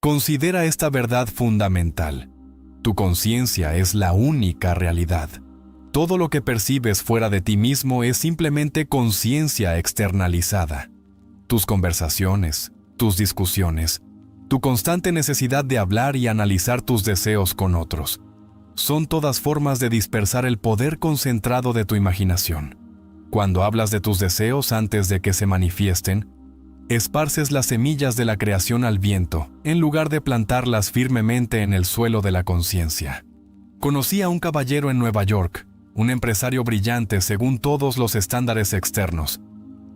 Considera esta verdad fundamental. Tu conciencia es la única realidad. Todo lo que percibes fuera de ti mismo es simplemente conciencia externalizada. Tus conversaciones, tus discusiones, tu constante necesidad de hablar y analizar tus deseos con otros, son todas formas de dispersar el poder concentrado de tu imaginación. Cuando hablas de tus deseos antes de que se manifiesten, esparces las semillas de la creación al viento, en lugar de plantarlas firmemente en el suelo de la conciencia. Conocí a un caballero en Nueva York, un empresario brillante según todos los estándares externos,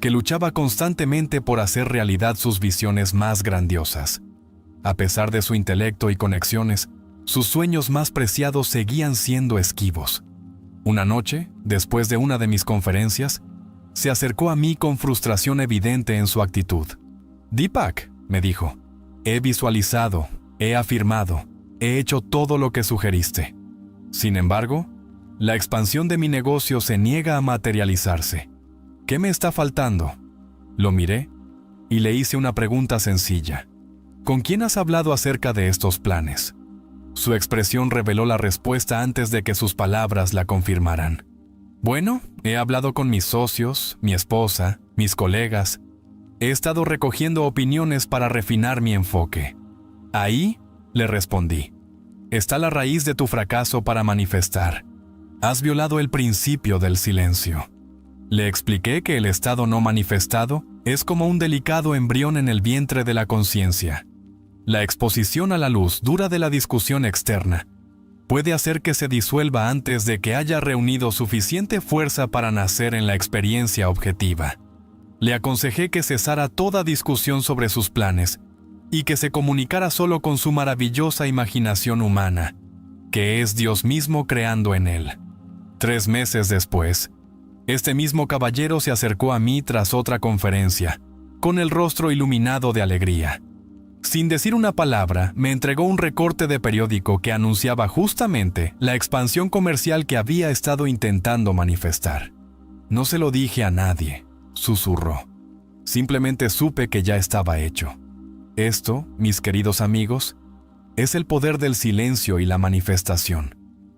que luchaba constantemente por hacer realidad sus visiones más grandiosas. A pesar de su intelecto y conexiones, sus sueños más preciados seguían siendo esquivos. Una noche, después de una de mis conferencias, se acercó a mí con frustración evidente en su actitud. «Deepak», me dijo, «he visualizado, he afirmado, he hecho todo lo que sugeriste. Sin embargo, la expansión de mi negocio se niega a materializarse. ¿Qué me está faltando?». Lo miré y le hice una pregunta sencilla. «¿Con quién has hablado acerca de estos planes?». Su expresión reveló la respuesta antes de que sus palabras la confirmaran. «Bueno, he hablado con mis socios, mi esposa, mis colegas. He estado recogiendo opiniones para refinar mi enfoque». «Ahí», le respondí, «está la raíz de tu fracaso para manifestar. Has violado el principio del silencio». Le expliqué que el estado no manifestado es como un delicado embrión en el vientre de la conciencia. La exposición a la luz dura de la discusión externa puede hacer que se disuelva antes de que haya reunido suficiente fuerza para nacer en la experiencia objetiva. Le aconsejé que cesara toda discusión sobre sus planes y que se comunicara solo con su maravillosa imaginación humana, que es Dios mismo creando en él. 3 meses después, este mismo caballero se acercó a mí tras otra conferencia, con el rostro iluminado de alegría. Sin decir una palabra, me entregó un recorte de periódico que anunciaba justamente la expansión comercial que había estado intentando manifestar. «No se lo dije a nadie», susurró. «Simplemente supe que ya estaba hecho». Esto, mis queridos amigos, es el poder del silencio y la manifestación.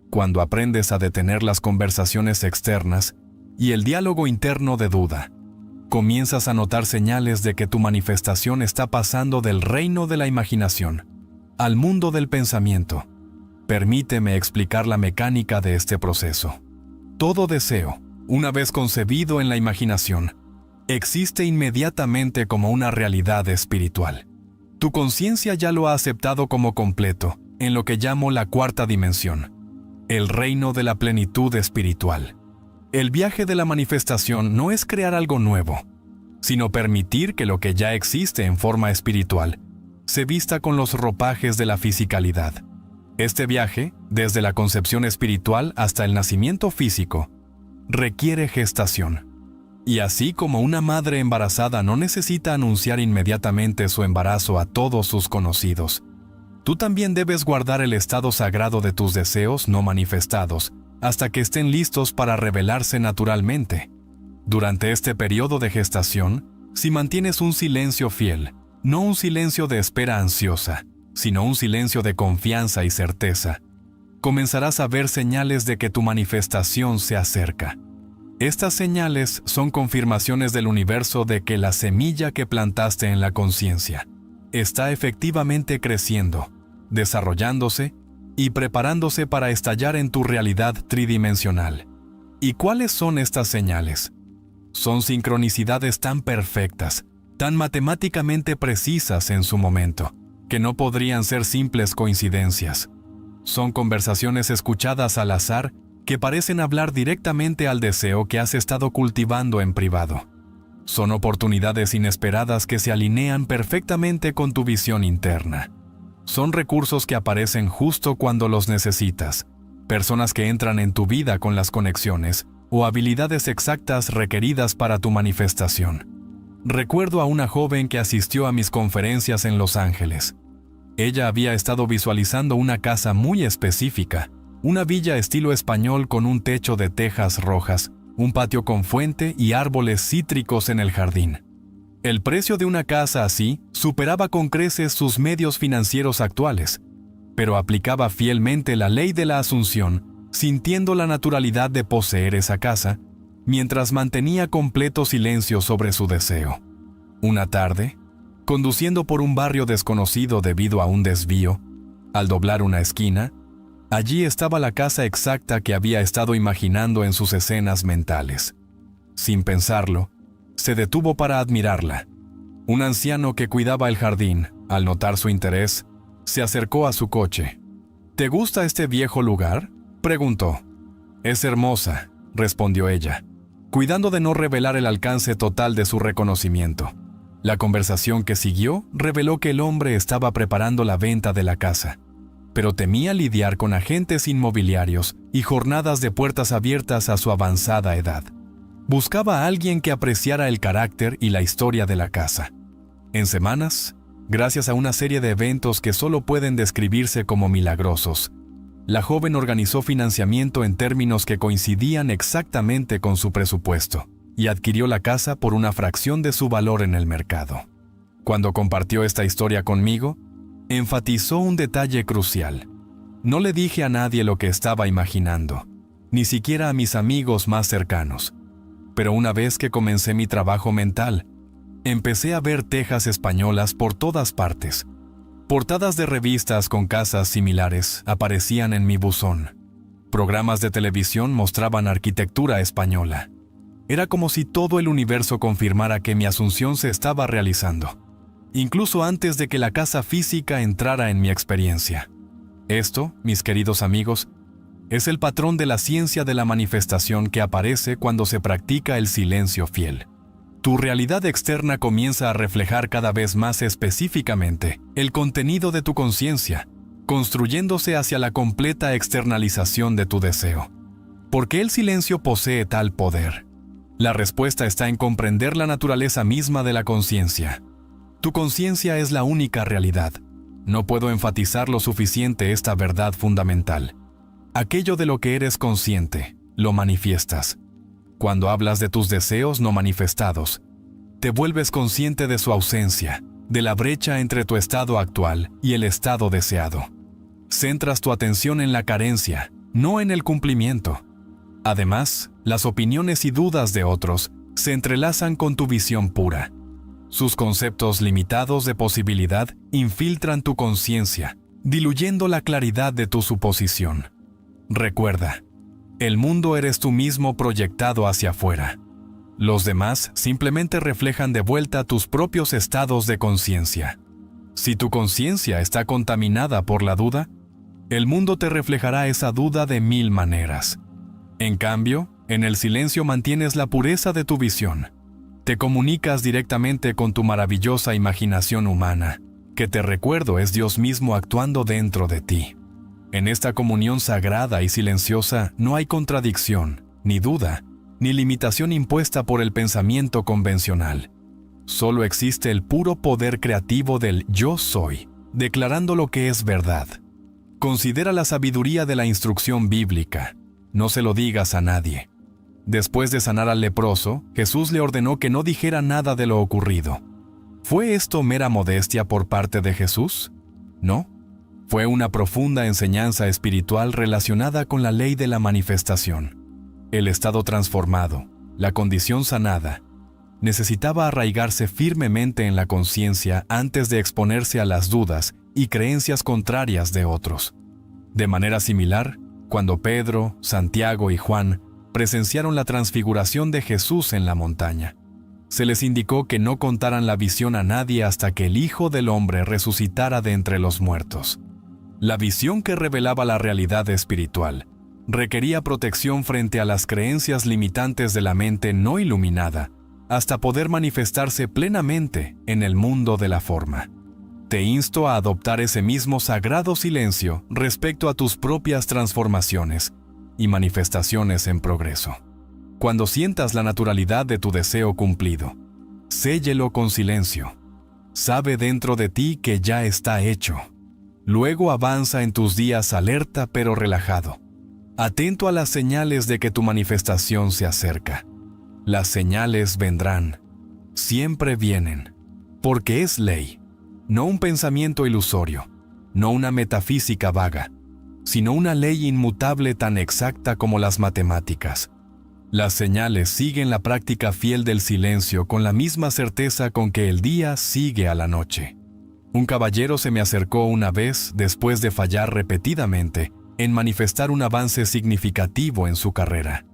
Cuando aprendes a detener las conversaciones externas y el diálogo interno de duda, comienzas a notar señales de que tu manifestación está pasando del reino de la imaginación al mundo del pensamiento. Permíteme explicar la mecánica de este proceso. Todo deseo, una vez concebido en la imaginación, existe inmediatamente como una realidad espiritual. Tu conciencia ya lo ha aceptado como completo en lo que llamo la 4ª dimensión, el reino de la plenitud espiritual. El viaje de la manifestación no es crear algo nuevo, sino permitir que lo que ya existe en forma espiritual se vista con los ropajes de la fisicalidad. Este viaje, desde la concepción espiritual hasta el nacimiento físico, requiere gestación. Y así como una madre embarazada no necesita anunciar inmediatamente su embarazo a todos sus conocidos, tú también debes guardar el estado sagrado de tus deseos no manifestados hasta que estén listos para revelarse naturalmente. Durante este periodo de gestación, si mantienes un silencio fiel, no un silencio de espera ansiosa, sino un silencio de confianza y certeza, comenzarás a ver señales de que tu manifestación se acerca. Estas señales son confirmaciones del universo de que la semilla que plantaste en la conciencia está efectivamente creciendo, desarrollándose y preparándose para estallar en tu realidad tridimensional. ¿Y cuáles son estas señales? Son sincronicidades tan perfectas, tan matemáticamente precisas en su momento, que no podrían ser simples coincidencias. Son conversaciones escuchadas al azar que parecen hablar directamente al deseo que has estado cultivando en privado. Son oportunidades inesperadas que se alinean perfectamente con tu visión interna. Son recursos que aparecen justo cuando los necesitas, personas que entran en tu vida con las conexiones o habilidades exactas requeridas para tu manifestación. Recuerdo a una joven que asistió a mis conferencias en Los Ángeles. Ella había estado visualizando una casa muy específica, una villa estilo español con un techo de tejas rojas, un patio con fuente y árboles cítricos en el jardín. El precio de una casa así superaba con creces sus medios financieros actuales, pero aplicaba fielmente la ley de la Asunción, sintiendo la naturalidad de poseer esa casa, mientras mantenía completo silencio sobre su deseo. Una tarde, conduciendo por un barrio desconocido debido a un desvío, al doblar una esquina, allí estaba la casa exacta que había estado imaginando en sus escenas mentales. Sin pensarlo, se detuvo para admirarla. Un anciano que cuidaba el jardín, al notar su interés, se acercó a su coche. «¿Te gusta este viejo lugar?», preguntó. «Es hermosa», respondió ella, cuidando de no revelar el alcance total de su reconocimiento. La conversación que siguió reveló que el hombre estaba preparando la venta de la casa, pero temía lidiar con agentes inmobiliarios y jornadas de puertas abiertas a su avanzada edad. Buscaba a alguien que apreciara el carácter y la historia de la casa. En semanas, gracias a una serie de eventos que solo pueden describirse como milagrosos, la joven organizó financiamiento en términos que coincidían exactamente con su presupuesto y adquirió la casa por una fracción de su valor en el mercado. Cuando compartió esta historia conmigo, enfatizó un detalle crucial. No le dije a nadie lo que estaba imaginando, ni siquiera a mis amigos más cercanos. Pero una vez que comencé mi trabajo mental, empecé a ver tejas españolas por todas partes. Portadas de revistas con casas similares aparecían en mi buzón. Programas de televisión mostraban arquitectura española. Era como si todo el universo confirmara que mi asunción se estaba realizando, incluso antes de que la casa física entrara en mi experiencia. Esto, mis queridos amigos, es el patrón de la ciencia de la manifestación que aparece cuando se practica el silencio fiel. Tu realidad externa comienza a reflejar cada vez más específicamente el contenido de tu conciencia, construyéndose hacia la completa externalización de tu deseo. ¿Por qué el silencio posee tal poder? La respuesta está en comprender la naturaleza misma de la conciencia. Tu conciencia es la única realidad. No puedo enfatizar lo suficiente esta verdad fundamental. Aquello de lo que eres consciente, lo manifiestas. Cuando hablas de tus deseos no manifestados, te vuelves consciente de su ausencia, de la brecha entre tu estado actual y el estado deseado. Centras tu atención en la carencia, no en el cumplimiento. Además, las opiniones y dudas de otros se entrelazan con tu visión pura. Sus conceptos limitados de posibilidad infiltran tu conciencia, diluyendo la claridad de tu suposición. Recuerda, el mundo eres tú mismo proyectado hacia afuera. Los demás simplemente reflejan de vuelta tus propios estados de conciencia. Si tu conciencia está contaminada por la duda, el mundo te reflejará esa duda de 1000 maneras. En cambio, en el silencio mantienes la pureza de tu visión. Te comunicas directamente con tu maravillosa imaginación humana, que te recuerdo es Dios mismo actuando dentro de ti. En esta comunión sagrada y silenciosa no hay contradicción, ni duda, ni limitación impuesta por el pensamiento convencional. Solo existe el puro poder creativo del yo soy, declarando lo que es verdad. Considera la sabiduría de la instrucción bíblica. No se lo digas a nadie. Después de sanar al leproso, Jesús le ordenó que no dijera nada de lo ocurrido. ¿Fue esto mera modestia por parte de Jesús? No. Fue una profunda enseñanza espiritual relacionada con la ley de la manifestación. El estado transformado, la condición sanada, necesitaba arraigarse firmemente en la conciencia antes de exponerse a las dudas y creencias contrarias de otros. De manera similar, cuando Pedro, Santiago y Juan presenciaron la transfiguración de Jesús en la montaña, se les indicó que no contaran la visión a nadie hasta que el Hijo del Hombre resucitara de entre los muertos. La visión que revelaba la realidad espiritual requería protección frente a las creencias limitantes de la mente no iluminada, hasta poder manifestarse plenamente en el mundo de la forma. Te insto a adoptar ese mismo sagrado silencio respecto a tus propias transformaciones y manifestaciones en progreso. Cuando sientas la naturalidad de tu deseo cumplido, séllelo con silencio. Sabe dentro de ti que ya está hecho. Luego avanza en tus días alerta pero relajado, atento a las señales de que tu manifestación se acerca. Las señales vendrán. siempre vienen, porque es ley, no un pensamiento ilusorio, no una metafísica vaga, sino una ley inmutable tan exacta como las matemáticas. Las señales siguen la práctica fiel del silencio con la misma certeza con que el día sigue a la noche. Un caballero se me acercó una vez después de fallar repetidamente en manifestar un avance significativo en su carrera.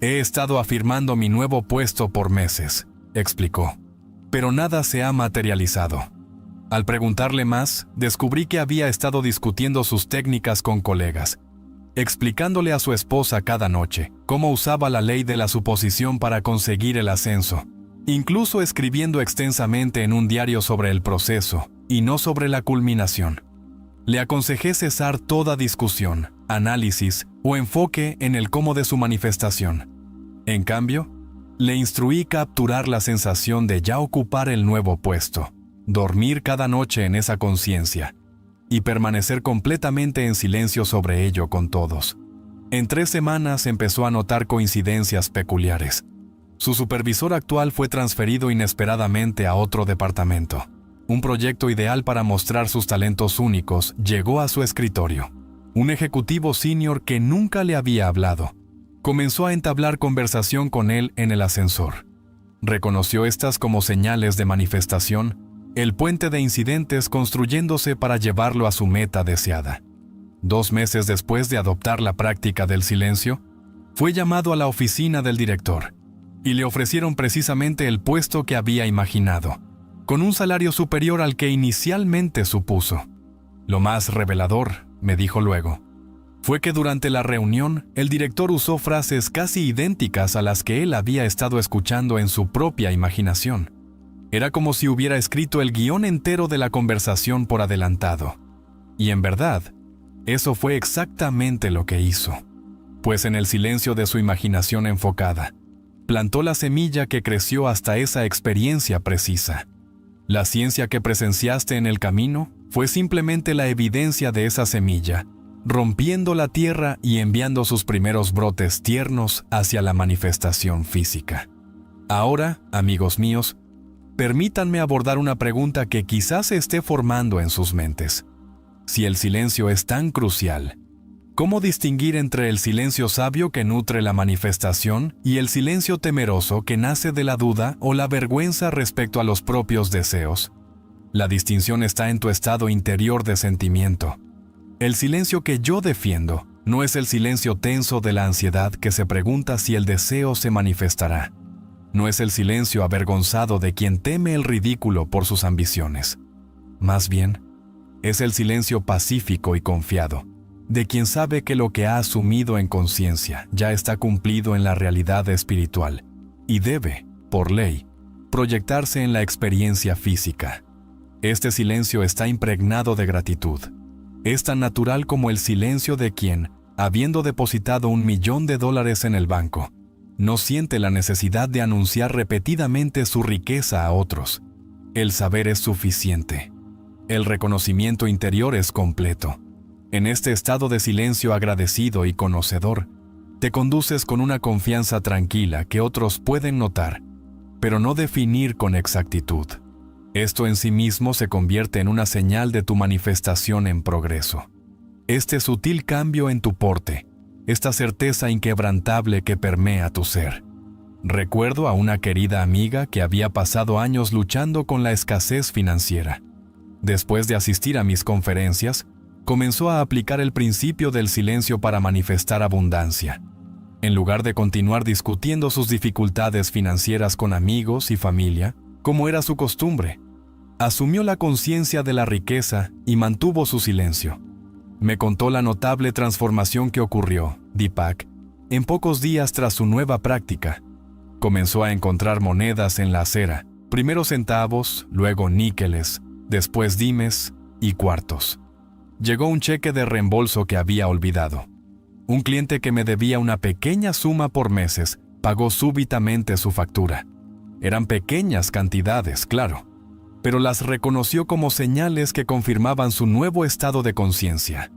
He estado afirmando mi nuevo puesto por meses, explicó, pero nada se ha materializado. Al preguntarle más, descubrí que había estado discutiendo sus técnicas con colegas, explicándole a su esposa cada noche cómo usaba la ley de la suposición para conseguir el ascenso, incluso escribiendo extensamente en un diario sobre el proceso y no sobre la culminación. Le aconsejé cesar toda discusión, análisis o enfoque en el cómo de su manifestación. En cambio, le instruí capturar la sensación de ya ocupar el nuevo puesto, dormir cada noche en esa conciencia y permanecer completamente en silencio sobre ello con todos. En 3 semanas empezó a notar coincidencias peculiares. Su supervisor actual fue transferido inesperadamente a otro departamento. Un proyecto ideal para mostrar sus talentos únicos llegó a su escritorio. Un ejecutivo senior que nunca le había hablado comenzó a entablar conversación con él en el ascensor. Reconoció estas como señales de manifestación, el puente de incidentes construyéndose para llevarlo a su meta deseada. 2 meses después de adoptar la práctica del silencio, fue llamado a la oficina del director y le ofrecieron precisamente el puesto que había imaginado, con un salario superior al que inicialmente supuso. Lo más revelador, me dijo luego, fue que durante la reunión el director usó frases casi idénticas a las que él había estado escuchando en su propia imaginación. Era como si hubiera escrito el guión entero de la conversación por adelantado. Y en verdad, eso fue exactamente lo que hizo. Pues en el silencio de su imaginación enfocada, plantó la semilla que creció hasta esa experiencia precisa. La ciencia que presenciaste en el camino fue simplemente la evidencia de esa semilla, rompiendo la tierra y enviando sus primeros brotes tiernos hacia la manifestación física. Ahora, amigos míos, permítanme abordar una pregunta que quizás se esté formando en sus mentes. Si el silencio es tan crucial, ¿cómo distinguir entre el silencio sabio que nutre la manifestación y el silencio temeroso que nace de la duda o la vergüenza respecto a los propios deseos? La distinción está en tu estado interior de sentimiento. El silencio que yo defiendo no es el silencio tenso de la ansiedad que se pregunta si el deseo se manifestará. No es el silencio avergonzado de quien teme el ridículo por sus ambiciones. Más bien, es el silencio pacífico y confiado, de quien sabe que lo que ha asumido en conciencia ya está cumplido en la realidad espiritual y debe, por ley, proyectarse en la experiencia física. Este silencio está impregnado de gratitud. Es tan natural como el silencio de quien, habiendo depositado $1 millón en el banco, no siente la necesidad de anunciar repetidamente su riqueza a otros. El saber es suficiente. El reconocimiento interior es completo. En este estado de silencio agradecido y conocedor, te conduces con una confianza tranquila que otros pueden notar, pero no definir con exactitud. Esto en sí mismo se convierte en una señal de tu manifestación en progreso. Este sutil cambio en tu porte, esta certeza inquebrantable que permea tu ser. Recuerdo a una querida amiga que había pasado años luchando con la escasez financiera. Después de asistir a mis conferencias, comenzó a aplicar el principio del silencio para manifestar abundancia. En lugar de continuar discutiendo sus dificultades financieras con amigos y familia, como era su costumbre, asumió la conciencia de la riqueza y mantuvo su silencio. Me contó la notable transformación que ocurrió, Deepak, en pocos días tras su nueva práctica. Comenzó a encontrar monedas en la acera, primero centavos, luego níqueles, después dimes y cuartos. Llegó un cheque de reembolso que había olvidado. Un cliente que me debía una pequeña suma por meses pagó súbitamente su factura. Eran pequeñas cantidades, claro, pero las reconoció como señales que confirmaban su nuevo estado de conciencia.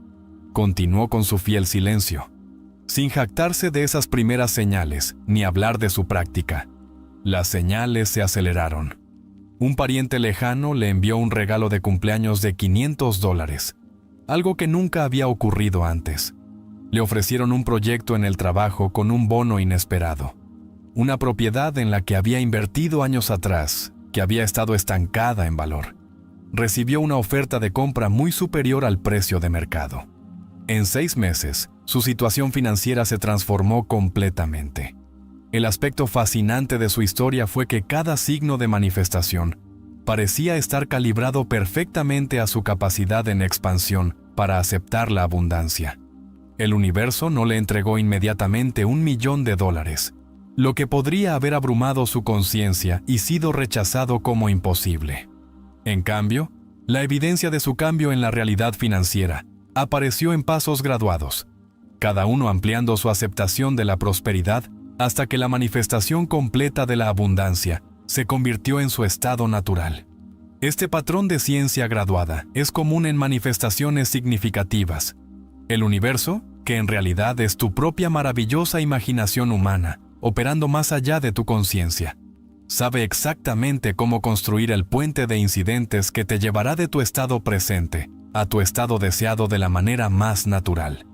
Continuó con su fiel silencio, sin jactarse de esas primeras señales ni hablar de su práctica. Las señales se aceleraron. Un pariente lejano le envió un regalo de cumpleaños de $500, algo que nunca había ocurrido antes. Le ofrecieron un proyecto en el trabajo con un bono inesperado. Una propiedad en la que había invertido años atrás, que había estado estancada en valor. Recibió una oferta de compra muy superior al precio de mercado. En 6 meses, su situación financiera se transformó completamente. El aspecto fascinante de su historia fue que cada signo de manifestación parecía estar calibrado perfectamente a su capacidad en expansión para aceptar la abundancia. El universo no le entregó inmediatamente $1 millón, lo que podría haber abrumado su conciencia y sido rechazado como imposible. En cambio, la evidencia de su cambio en la realidad financiera apareció en pasos graduados, cada uno ampliando su aceptación de la prosperidad hasta que la manifestación completa de la abundancia se convirtió en su estado natural. Este patrón de ciencia graduada es común en manifestaciones significativas. El universo, que en realidad es tu propia maravillosa imaginación humana, operando más allá de tu conciencia, sabe exactamente cómo construir el puente de incidentes que te llevará de tu estado presente a tu estado deseado de la manera más natural.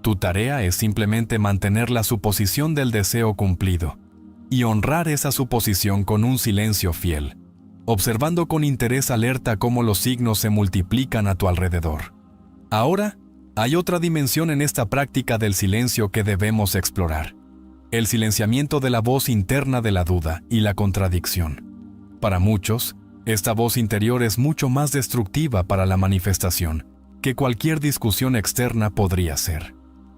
Tu tarea es simplemente mantener la suposición del deseo cumplido y honrar esa suposición con un silencio fiel, observando con interés alerta cómo los signos se multiplican a tu alrededor. Ahora, hay otra dimensión en esta práctica del silencio que debemos explorar: el silenciamiento de la voz interna de la duda y la contradicción. Para muchos, esta voz interior es mucho más destructiva para la manifestación que cualquier discusión externa podría ser.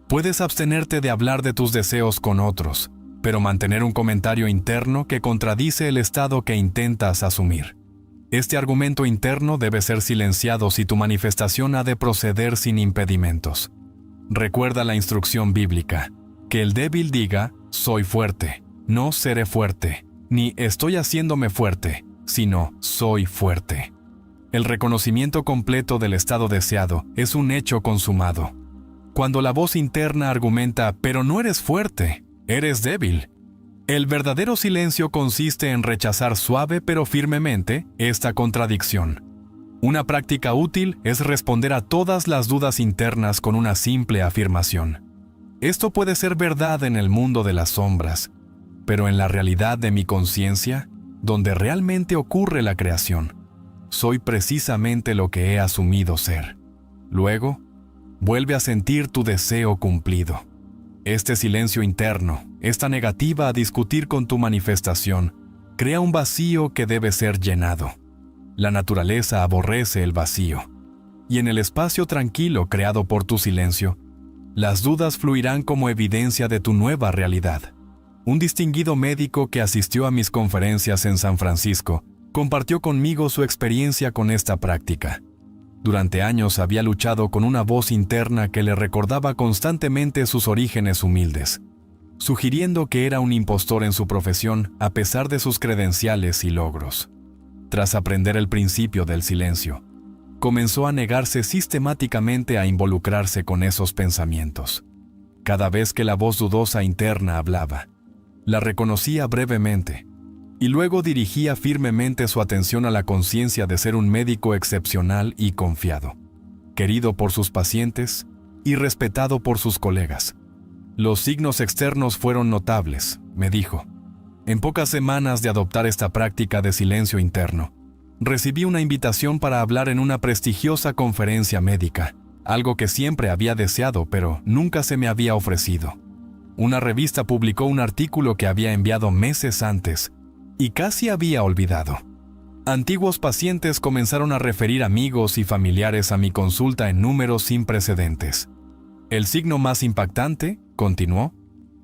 Puedes abstenerte de hablar de tus deseos con otros, pero mantener un comentario interno que contradice el estado que intentas asumir. Este argumento interno debe ser silenciado si tu manifestación ha de proceder sin impedimentos. Recuerda la instrucción bíblica: que el débil diga, soy fuerte, no seré fuerte, ni estoy haciéndome fuerte, sino soy fuerte. El reconocimiento completo del estado deseado es un hecho consumado. Cuando la voz interna argumenta, pero no eres fuerte, eres débil. El verdadero silencio consiste en rechazar suave pero firmemente esta contradicción. Una práctica útil es responder a todas las dudas internas con una simple afirmación. Esto puede ser verdad en el mundo de las sombras, pero en la realidad de mi conciencia, donde realmente ocurre la creación, soy precisamente lo que he asumido ser. Luego, vuelve a sentir tu deseo cumplido. Este silencio interno, esta negativa a discutir con tu manifestación, crea un vacío que debe ser llenado. La naturaleza aborrece el vacío, y en el espacio tranquilo creado por tu silencio, las dudas fluirán como evidencia de tu nueva realidad. Un distinguido médico que asistió a mis conferencias en San Francisco compartió conmigo su experiencia con esta práctica. Durante años había luchado con una voz interna que le recordaba constantemente sus orígenes humildes, sugiriendo que era un impostor en su profesión a pesar de sus credenciales y logros. Tras aprender el principio del silencio, comenzó a negarse sistemáticamente a involucrarse con esos pensamientos. Cada vez que la voz dudosa interna hablaba, la reconocía brevemente, y luego dirigía firmemente su atención a la conciencia de ser un médico excepcional y confiado, querido por sus pacientes y respetado por sus colegas. Los signos externos fueron notables, me dijo. En pocas semanas de adoptar esta práctica de silencio interno, recibí una invitación para hablar en una prestigiosa conferencia médica, algo que siempre había deseado pero nunca se me había ofrecido. Una revista publicó un artículo que había enviado meses antes y casi había olvidado. Antiguos pacientes comenzaron a referir amigos y familiares a mi consulta en números sin precedentes. El signo más impactante, continuó,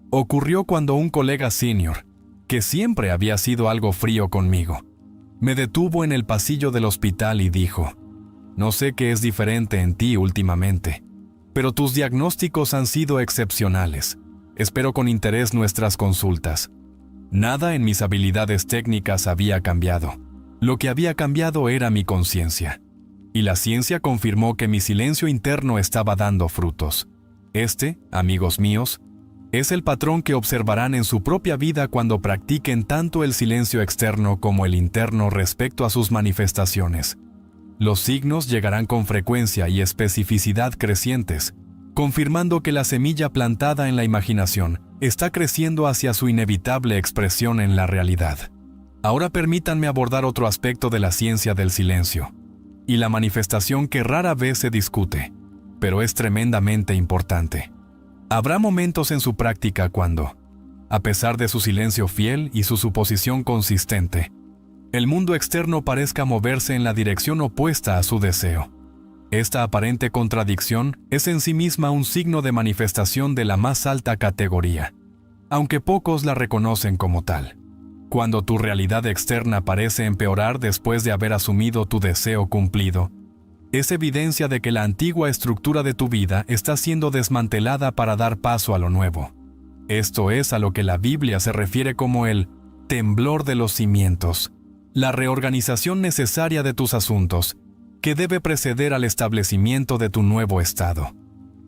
ocurrió cuando un colega senior, que siempre había sido algo frío conmigo, me detuvo en el pasillo del hospital y dijo: no sé qué es diferente en ti últimamente, pero tus diagnósticos han sido excepcionales. Espero con interés nuestras consultas. Nada en mis habilidades técnicas había cambiado. Lo que había cambiado era mi conciencia. Y la ciencia confirmó que mi silencio interno estaba dando frutos. Amigos míos, Es el patrón que observarán en su propia vida cuando practiquen tanto el silencio externo como el interno respecto a sus manifestaciones. Los signos llegarán con frecuencia y especificidad crecientes, confirmando que la semilla plantada en la imaginación está creciendo hacia su inevitable expresión en la realidad. Ahora permítanme abordar otro aspecto de la ciencia del silencio, y la manifestación que rara vez se discute, pero es tremendamente importante. Habrá momentos en su práctica cuando, a pesar de su silencio fiel y su suposición consistente, el mundo externo parezca moverse en la dirección opuesta a su deseo. Esta aparente contradicción es en sí misma un signo de manifestación de la más alta categoría, aunque pocos la reconocen como tal. Cuando tu realidad externa parece empeorar después de haber asumido tu deseo cumplido, es evidencia de que la antigua estructura de tu vida está siendo desmantelada para dar paso a lo nuevo. Esto es a lo que la Biblia se refiere como el temblor de los cimientos, la reorganización necesaria de tus asuntos, que debe preceder al establecimiento de tu nuevo estado.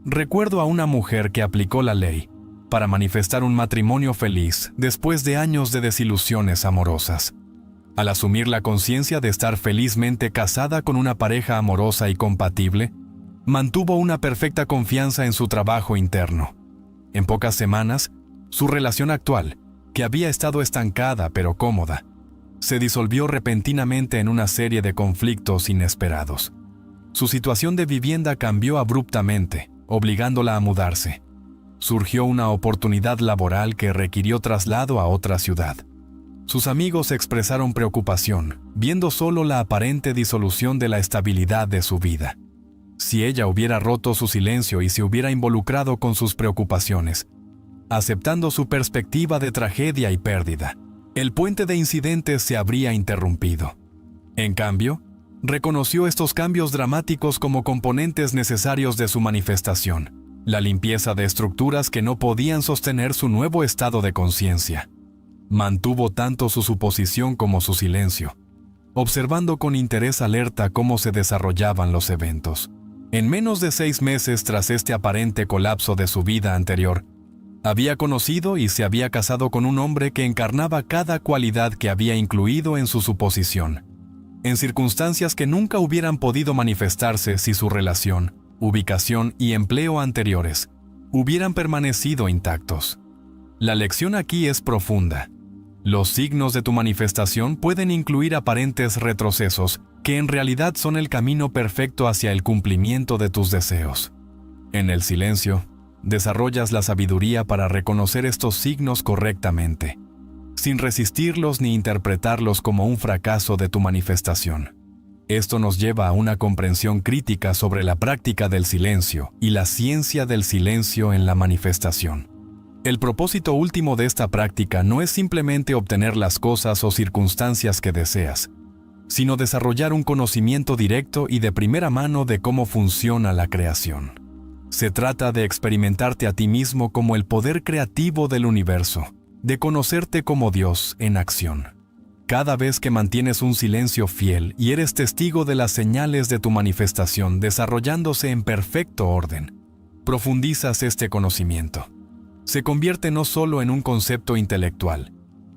Recuerdo a una mujer que aplicó la ley para manifestar un matrimonio feliz después de años de desilusiones amorosas. Al asumir la conciencia de estar felizmente casada con una pareja amorosa y compatible, mantuvo una perfecta confianza en su trabajo interno. En pocas semanas, su relación actual, que había estado estancada pero cómoda, se disolvió repentinamente en una serie de conflictos inesperados. Su situación de vivienda cambió abruptamente, obligándola a mudarse. Surgió una oportunidad laboral que requirió traslado a otra ciudad. Sus amigos expresaron preocupación, viendo solo la aparente disolución de la estabilidad de su vida. Si ella hubiera roto su silencio y se hubiera involucrado con sus preocupaciones, aceptando su perspectiva de tragedia y pérdida, el puente de incidentes se habría interrumpido. En cambio, reconoció estos cambios dramáticos como componentes necesarios de su manifestación, la limpieza de estructuras que no podían sostener su nuevo estado de conciencia. Mantuvo tanto su suposición como su silencio, observando con interés alerta cómo se desarrollaban los eventos. En menos de 6 meses tras este aparente colapso de su vida anterior, había conocido y se había casado con un hombre que encarnaba cada cualidad que había incluido en su suposición, en circunstancias que nunca hubieran podido manifestarse si su relación, ubicación y empleo anteriores hubieran permanecido intactos. La lección aquí es profunda. Los signos de tu manifestación pueden incluir aparentes retrocesos que en realidad son el camino perfecto hacia el cumplimiento de tus deseos. En el silencio, desarrollas la sabiduría para reconocer estos signos correctamente, sin resistirlos ni interpretarlos como un fracaso de tu manifestación. Esto nos lleva a una comprensión crítica sobre la práctica del silencio y la ciencia del silencio en la manifestación. El propósito último de esta práctica no es simplemente obtener las cosas o circunstancias que deseas, sino desarrollar un conocimiento directo y de primera mano de cómo funciona la creación. Se trata de experimentarte a ti mismo como el poder creativo del universo, de conocerte como Dios en acción. Cada vez que mantienes un silencio fiel y eres testigo de las señales de tu manifestación desarrollándose en perfecto orden, profundizas este conocimiento. Se convierte no solo en un concepto intelectual,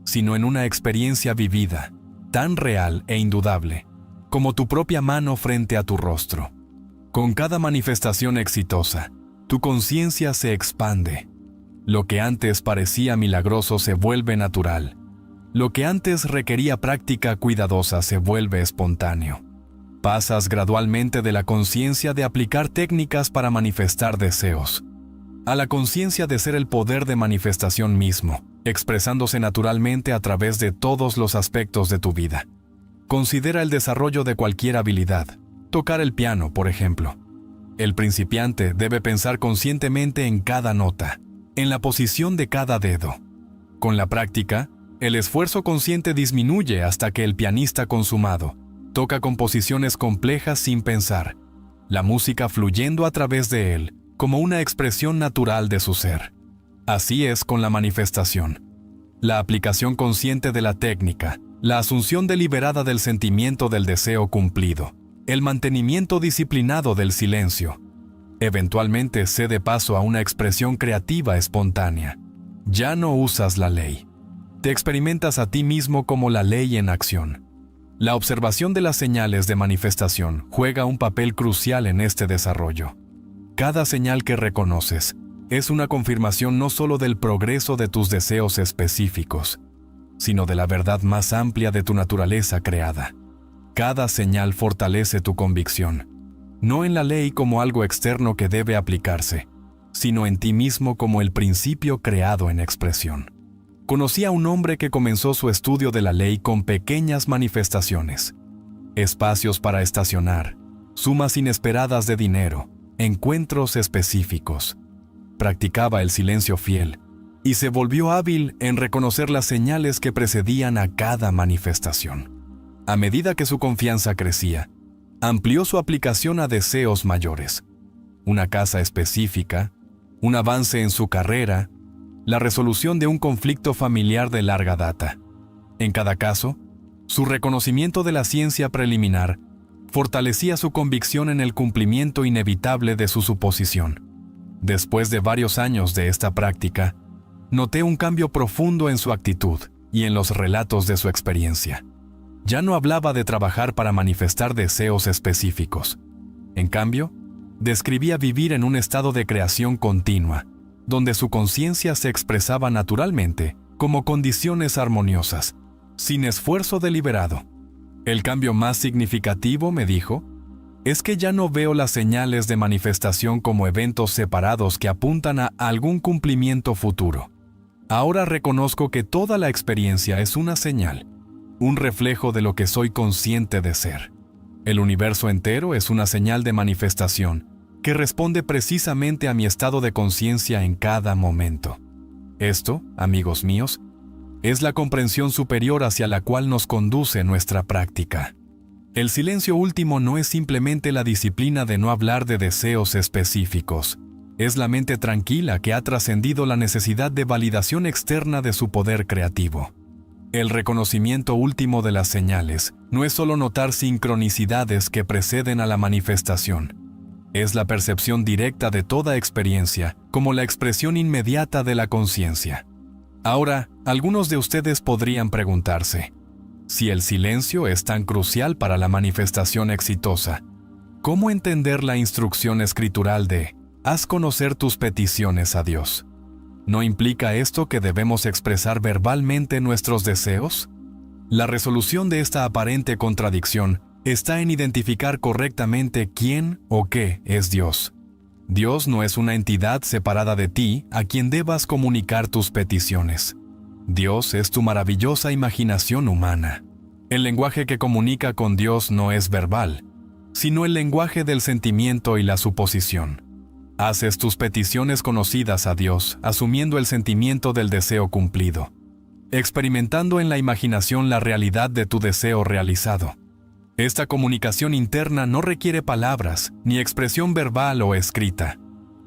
sino en una experiencia vivida, tan real e indudable, como tu propia mano frente a tu rostro. Con cada manifestación exitosa, tu conciencia se expande. Lo que antes parecía milagroso se vuelve natural. Lo que antes requería práctica cuidadosa se vuelve espontáneo. Pasas gradualmente de la conciencia de aplicar técnicas para manifestar deseos, a la conciencia de ser el poder de manifestación mismo, expresándose naturalmente a través de todos los aspectos de tu vida. Considera el desarrollo de cualquier habilidad. Tocar el piano, por ejemplo. El principiante debe pensar conscientemente en cada nota, en la posición de cada dedo. Con la práctica, el esfuerzo consciente disminuye hasta que el pianista consumado toca composiciones complejas sin pensar, la música fluyendo a través de él, como una expresión natural de su ser. Así es con la manifestación. La aplicación consciente de la técnica, la asunción deliberada del sentimiento del deseo cumplido, el mantenimiento disciplinado del silencio, Eventualmente cede paso a una expresión creativa espontánea. Ya no usas la ley. Te experimentas a ti mismo como la ley en acción. La observación de las señales de manifestación juega un papel crucial en este desarrollo. Cada señal que reconoces es una confirmación no solo del progreso de tus deseos específicos, sino de la verdad más amplia de tu naturaleza creada. Cada señal fortalece tu convicción, no en la ley como algo externo que debe aplicarse, sino en ti mismo como el principio creado en expresión. Conocí a un hombre que comenzó su estudio de la ley con pequeñas manifestaciones, espacios para estacionar, sumas inesperadas de dinero, encuentros específicos. Practicaba el silencio fiel y se volvió hábil en reconocer las señales que precedían a cada manifestación. A medida que su confianza crecía, amplió su aplicación a deseos mayores, una casa específica, un avance en su carrera, la resolución de un conflicto familiar de larga data. En cada caso, su reconocimiento de la ciencia preliminar fortalecía su convicción en el cumplimiento inevitable de su suposición. Después de varios años de esta práctica, noté un cambio profundo en su actitud y en los relatos de su experiencia. Ya no hablaba de trabajar para manifestar deseos específicos. En cambio, describía vivir en un estado de creación continua, donde su conciencia se expresaba naturalmente como condiciones armoniosas, sin esfuerzo deliberado. El cambio más significativo, me dijo, es que ya no veo las señales de manifestación como eventos separados que apuntan a algún cumplimiento futuro. Ahora reconozco que toda la experiencia es una señal, un reflejo de lo que soy consciente de ser. El universo entero es una señal de manifestación que responde precisamente a mi estado de conciencia en cada momento. Esto, amigos míos, es la comprensión superior hacia la cual nos conduce nuestra práctica. El silencio último no es simplemente la disciplina de no hablar de deseos específicos. Es la mente tranquila que ha trascendido la necesidad de validación externa de su poder creativo. El reconocimiento último de las señales no es solo notar sincronicidades que preceden a la manifestación. Es la percepción directa de toda experiencia como la expresión inmediata de la conciencia. Ahora, algunos de ustedes podrían preguntarse, si el silencio es tan crucial para la manifestación exitosa, ¿cómo entender la instrucción escritural de haz conocer tus peticiones a Dios? ¿No implica esto que debemos expresar verbalmente nuestros deseos? La resolución de esta aparente contradicción está en identificar correctamente quién o qué es Dios. Dios no es una entidad separada de ti a quien debas comunicar tus peticiones. Dios es tu maravillosa imaginación humana. El lenguaje que comunica con Dios no es verbal, sino el lenguaje del sentimiento y la suposición. Haces tus peticiones conocidas a Dios, asumiendo el sentimiento del deseo cumplido, experimentando en la imaginación la realidad de tu deseo realizado. Esta comunicación interna no requiere palabras, ni expresión verbal o escrita.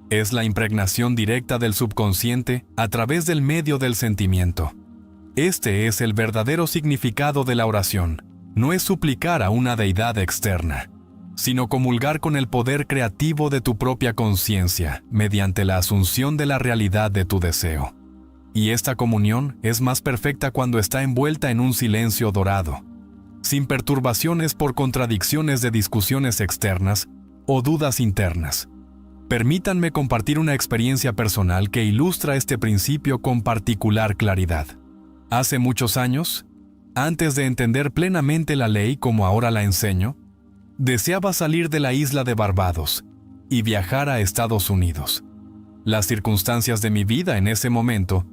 Es la impregnación directa del subconsciente a través del medio del sentimiento. Este es el verdadero significado de la oración. No es suplicar a una deidad externa, sino comulgar con el poder creativo de tu propia conciencia mediante la asunción de la realidad de tu deseo. Y esta comunión es más perfecta cuando está envuelta en un silencio dorado, sin perturbaciones por contradicciones de discusiones externas o dudas internas. Permítanme compartir una experiencia personal que ilustra este principio con particular claridad. Hace muchos años, antes de entender plenamente la ley como ahora la enseño, deseaba salir de la isla de Barbados y viajar a Estados Unidos. Las circunstancias de mi vida en ese momento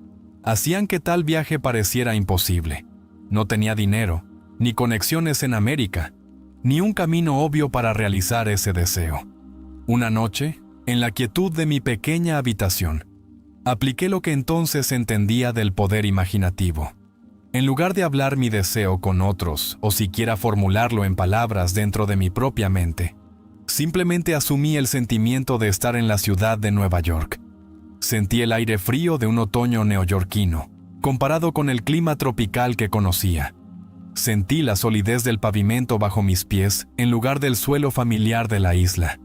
hacían que tal viaje pareciera imposible. No tenía dinero, ni conexiones en América, ni un camino obvio para realizar ese deseo. Una noche, en la quietud de mi pequeña habitación, apliqué lo que entonces entendía del poder imaginativo. En lugar de hablar mi deseo con otros o siquiera formularlo en palabras dentro de mi propia mente, simplemente asumí el sentimiento de estar en la ciudad de Nueva York. Sentí el aire frío de un otoño neoyorquino, comparado con el clima tropical que conocía. Sentí la solidez del pavimento bajo mis pies en lugar del suelo familiar de la isla.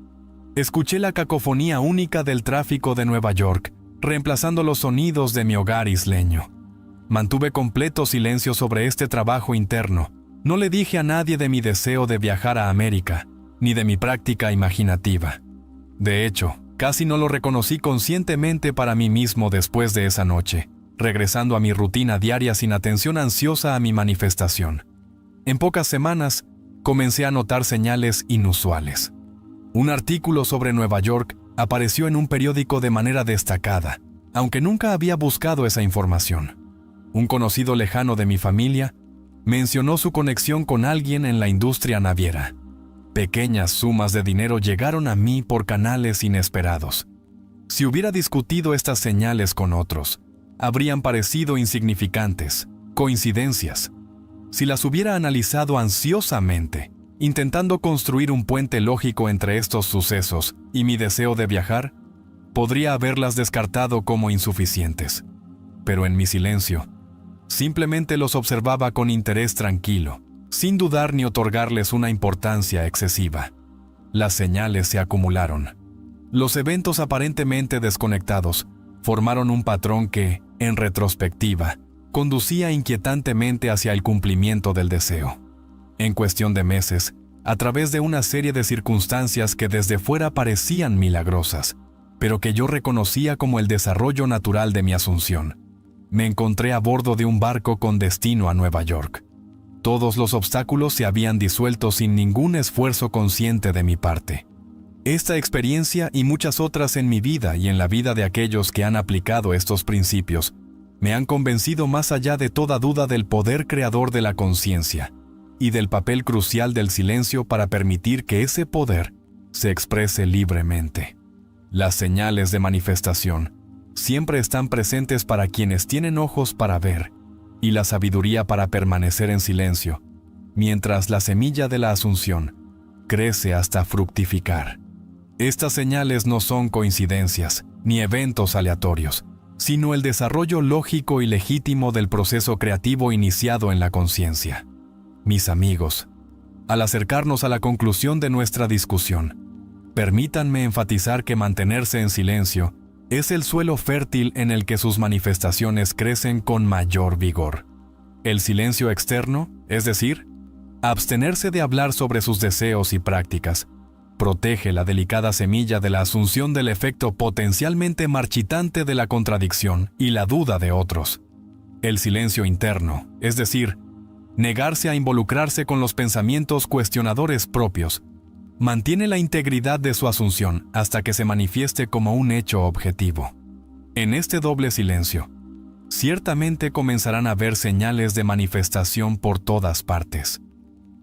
Escuché la cacofonía única del tráfico de Nueva York, reemplazando los sonidos de mi hogar isleño. Mantuve completo silencio sobre este trabajo interno. No le dije a nadie de mi deseo de viajar a América, ni de mi práctica imaginativa. De hecho, casi no lo reconocí conscientemente para mí mismo después de esa noche, regresando a mi rutina diaria sin atención ansiosa a mi manifestación. En pocas semanas, comencé a notar señales inusuales. Un artículo sobre Nueva York apareció en un periódico de manera destacada, aunque nunca había buscado esa información. Un conocido lejano de mi familia mencionó su conexión con alguien en la industria naviera. Pequeñas sumas de dinero llegaron a mí por canales inesperados. Si hubiera discutido estas señales con otros, habrían parecido insignificantes, coincidencias. Si las hubiera analizado ansiosamente, intentando construir un puente lógico entre estos sucesos y mi deseo de viajar, podría haberlas descartado como insuficientes. Pero en mi silencio, simplemente los observaba con interés tranquilo, sin dudar ni otorgarles una importancia excesiva. Las señales se acumularon. Los eventos aparentemente desconectados formaron un patrón que, en retrospectiva, conducía inquietantemente hacia el cumplimiento del deseo. En cuestión de meses, a través de una serie de circunstancias que desde fuera parecían milagrosas, pero que yo reconocía como el desarrollo natural de mi asunción, me encontré a bordo de un barco con destino a Nueva York. Todos los obstáculos se habían disuelto sin ningún esfuerzo consciente de mi parte. Esta experiencia y muchas otras en mi vida y en la vida de aquellos que han aplicado estos principios me han convencido más allá de toda duda del poder creador de la conciencia y del papel crucial del silencio para permitir que ese poder se exprese libremente. Las señales de manifestación siempre están presentes para quienes tienen ojos para ver y la sabiduría para permanecer en silencio, mientras la semilla de la asunción crece hasta fructificar. Estas señales no son coincidencias ni eventos aleatorios, sino el desarrollo lógico y legítimo del proceso creativo iniciado en la conciencia. Mis amigos, al acercarnos a la conclusión de nuestra discusión, permítanme enfatizar que mantenerse en silencio es el suelo fértil en el que sus manifestaciones crecen con mayor vigor. El silencio externo, es decir, abstenerse de hablar sobre sus deseos y prácticas, protege la delicada semilla de la asunción del efecto potencialmente marchitante de la contradicción y la duda de otros. El silencio interno, es decir, negarse a involucrarse con los pensamientos cuestionadores propios, mantiene la integridad de su asunción hasta que se manifieste como un hecho objetivo. En este doble silencio, ciertamente comenzarán a ver señales de manifestación por todas partes.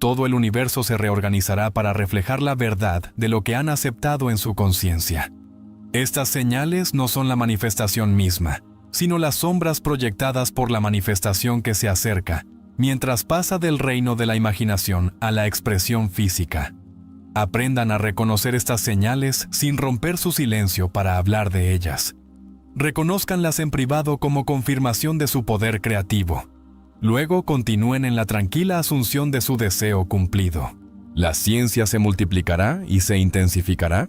Todo el universo se reorganizará para reflejar la verdad de lo que han aceptado en su conciencia. Estas señales no son la manifestación misma, sino las sombras proyectadas por la manifestación que se acerca, mientras pasa del reino de la imaginación a la expresión física. Aprendan a reconocer estas señales sin romper su silencio para hablar de ellas. Reconózcanlas en privado como confirmación de su poder creativo. Luego continúen en la tranquila asunción de su deseo cumplido. La ciencia se multiplicará y se intensificará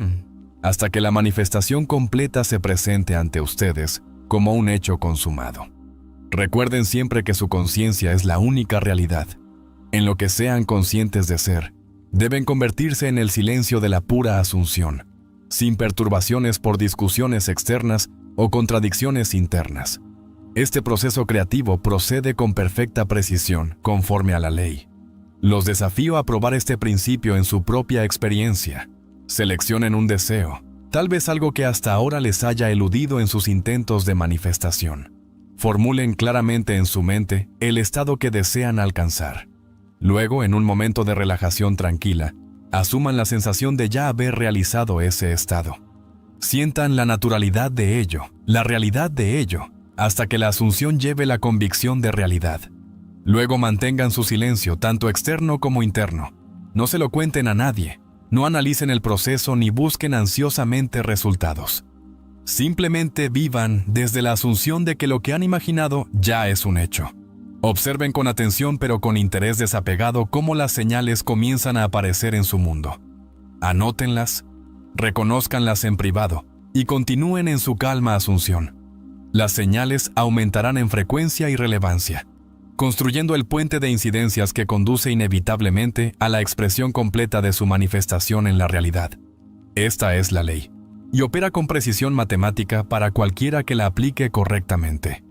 hasta que la manifestación completa se presente ante ustedes como un hecho consumado. Recuerden siempre que su conciencia es la única realidad. En lo que sean conscientes de ser, deben convertirse en el silencio de la pura asunción, sin perturbaciones por discusiones externas o contradicciones internas. Este proceso creativo procede con perfecta precisión, conforme a la ley. Los desafío a probar este principio en su propia experiencia. Seleccionen un deseo, tal vez algo que hasta ahora les haya eludido en sus intentos de manifestación. Formulen claramente en su mente el estado que desean alcanzar. Luego, en un momento de relajación tranquila, asuman la sensación de ya haber realizado ese estado. Sientan la naturalidad de ello, la realidad de ello, hasta que la asunción lleve la convicción de realidad. Luego mantengan su silencio, tanto externo como interno. No se lo cuenten a nadie, no analicen el proceso ni busquen ansiosamente resultados. Simplemente vivan desde la asunción de que lo que han imaginado ya es un hecho. Observen con atención pero con interés desapegado cómo las señales comienzan a aparecer en su mundo. Anótenlas, Reconózcanlas en privado y continúen en su calma asunción. Las señales aumentarán en frecuencia y relevancia, construyendo el puente de incidencias que conduce inevitablemente a la expresión completa de su manifestación en la realidad. Esta es la ley, y opera con precisión matemática para cualquiera que la aplique correctamente.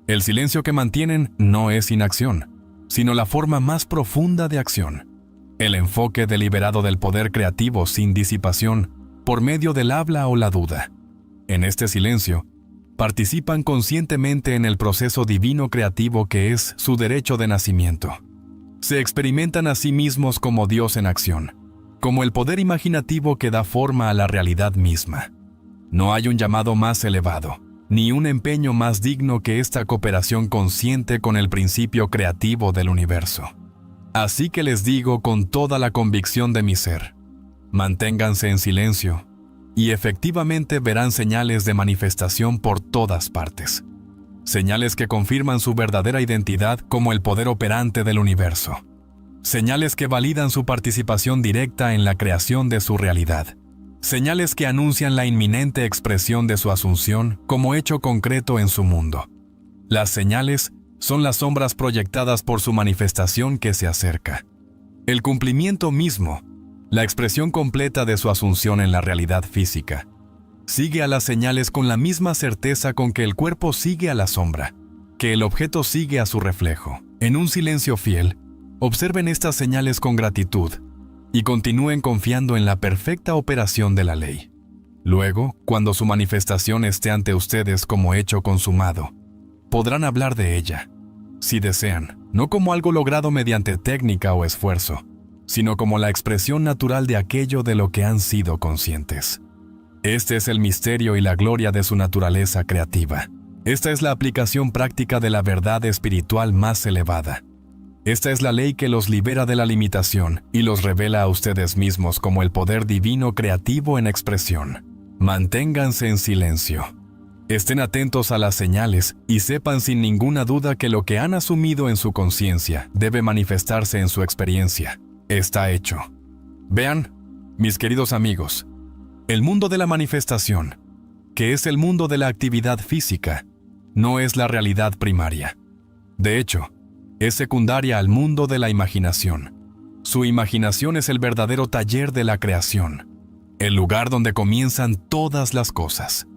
El silencio que mantienen no es inacción, sino la forma más profunda de acción. El enfoque deliberado del poder creativo sin disipación, por medio del habla o la duda. En este silencio, participan conscientemente en el proceso divino creativo que es su derecho de nacimiento. Se experimentan a sí mismos como Dios en acción, como el poder imaginativo que da forma a la realidad misma. No hay un llamado más elevado, ni un empeño más digno que esta cooperación consciente con el principio creativo del universo. Así que les digo con toda la convicción de mi ser, manténganse en silencio, y efectivamente verán señales de manifestación por todas partes. Señales que confirman su verdadera identidad como el poder operante del universo. Señales que validan su participación directa en la creación de su realidad. Señales que anuncian la inminente expresión de su asunción como hecho concreto en su mundo. Las señales son las sombras proyectadas por su manifestación que se acerca. El cumplimiento mismo, la expresión completa de su asunción en la realidad física, sigue a las señales con la misma certeza con que el cuerpo sigue a la sombra, que el objeto sigue a su reflejo. En un silencio fiel, observen estas señales con gratitud y continúen confiando en la perfecta operación de la ley. Luego, cuando su manifestación esté ante ustedes como hecho consumado, podrán hablar de ella, si desean, no como algo logrado mediante técnica o esfuerzo, sino como la expresión natural de aquello de lo que han sido conscientes. Este es el misterio y la gloria de su naturaleza creativa. Esta es la aplicación práctica de la verdad espiritual más elevada. Esta es la ley que los libera de la limitación y los revela a ustedes mismos como el poder divino creativo en expresión. Manténganse en silencio. Estén atentos a las señales y sepan sin ninguna duda que lo que han asumido en su conciencia debe manifestarse en su experiencia. Está hecho. Vean, mis queridos amigos, el mundo de la manifestación, que es el mundo de la actividad física, no es la realidad primaria. De hecho, es secundaria al mundo de la imaginación. Su imaginación es el verdadero taller de la creación, el lugar donde comienzan todas las cosas.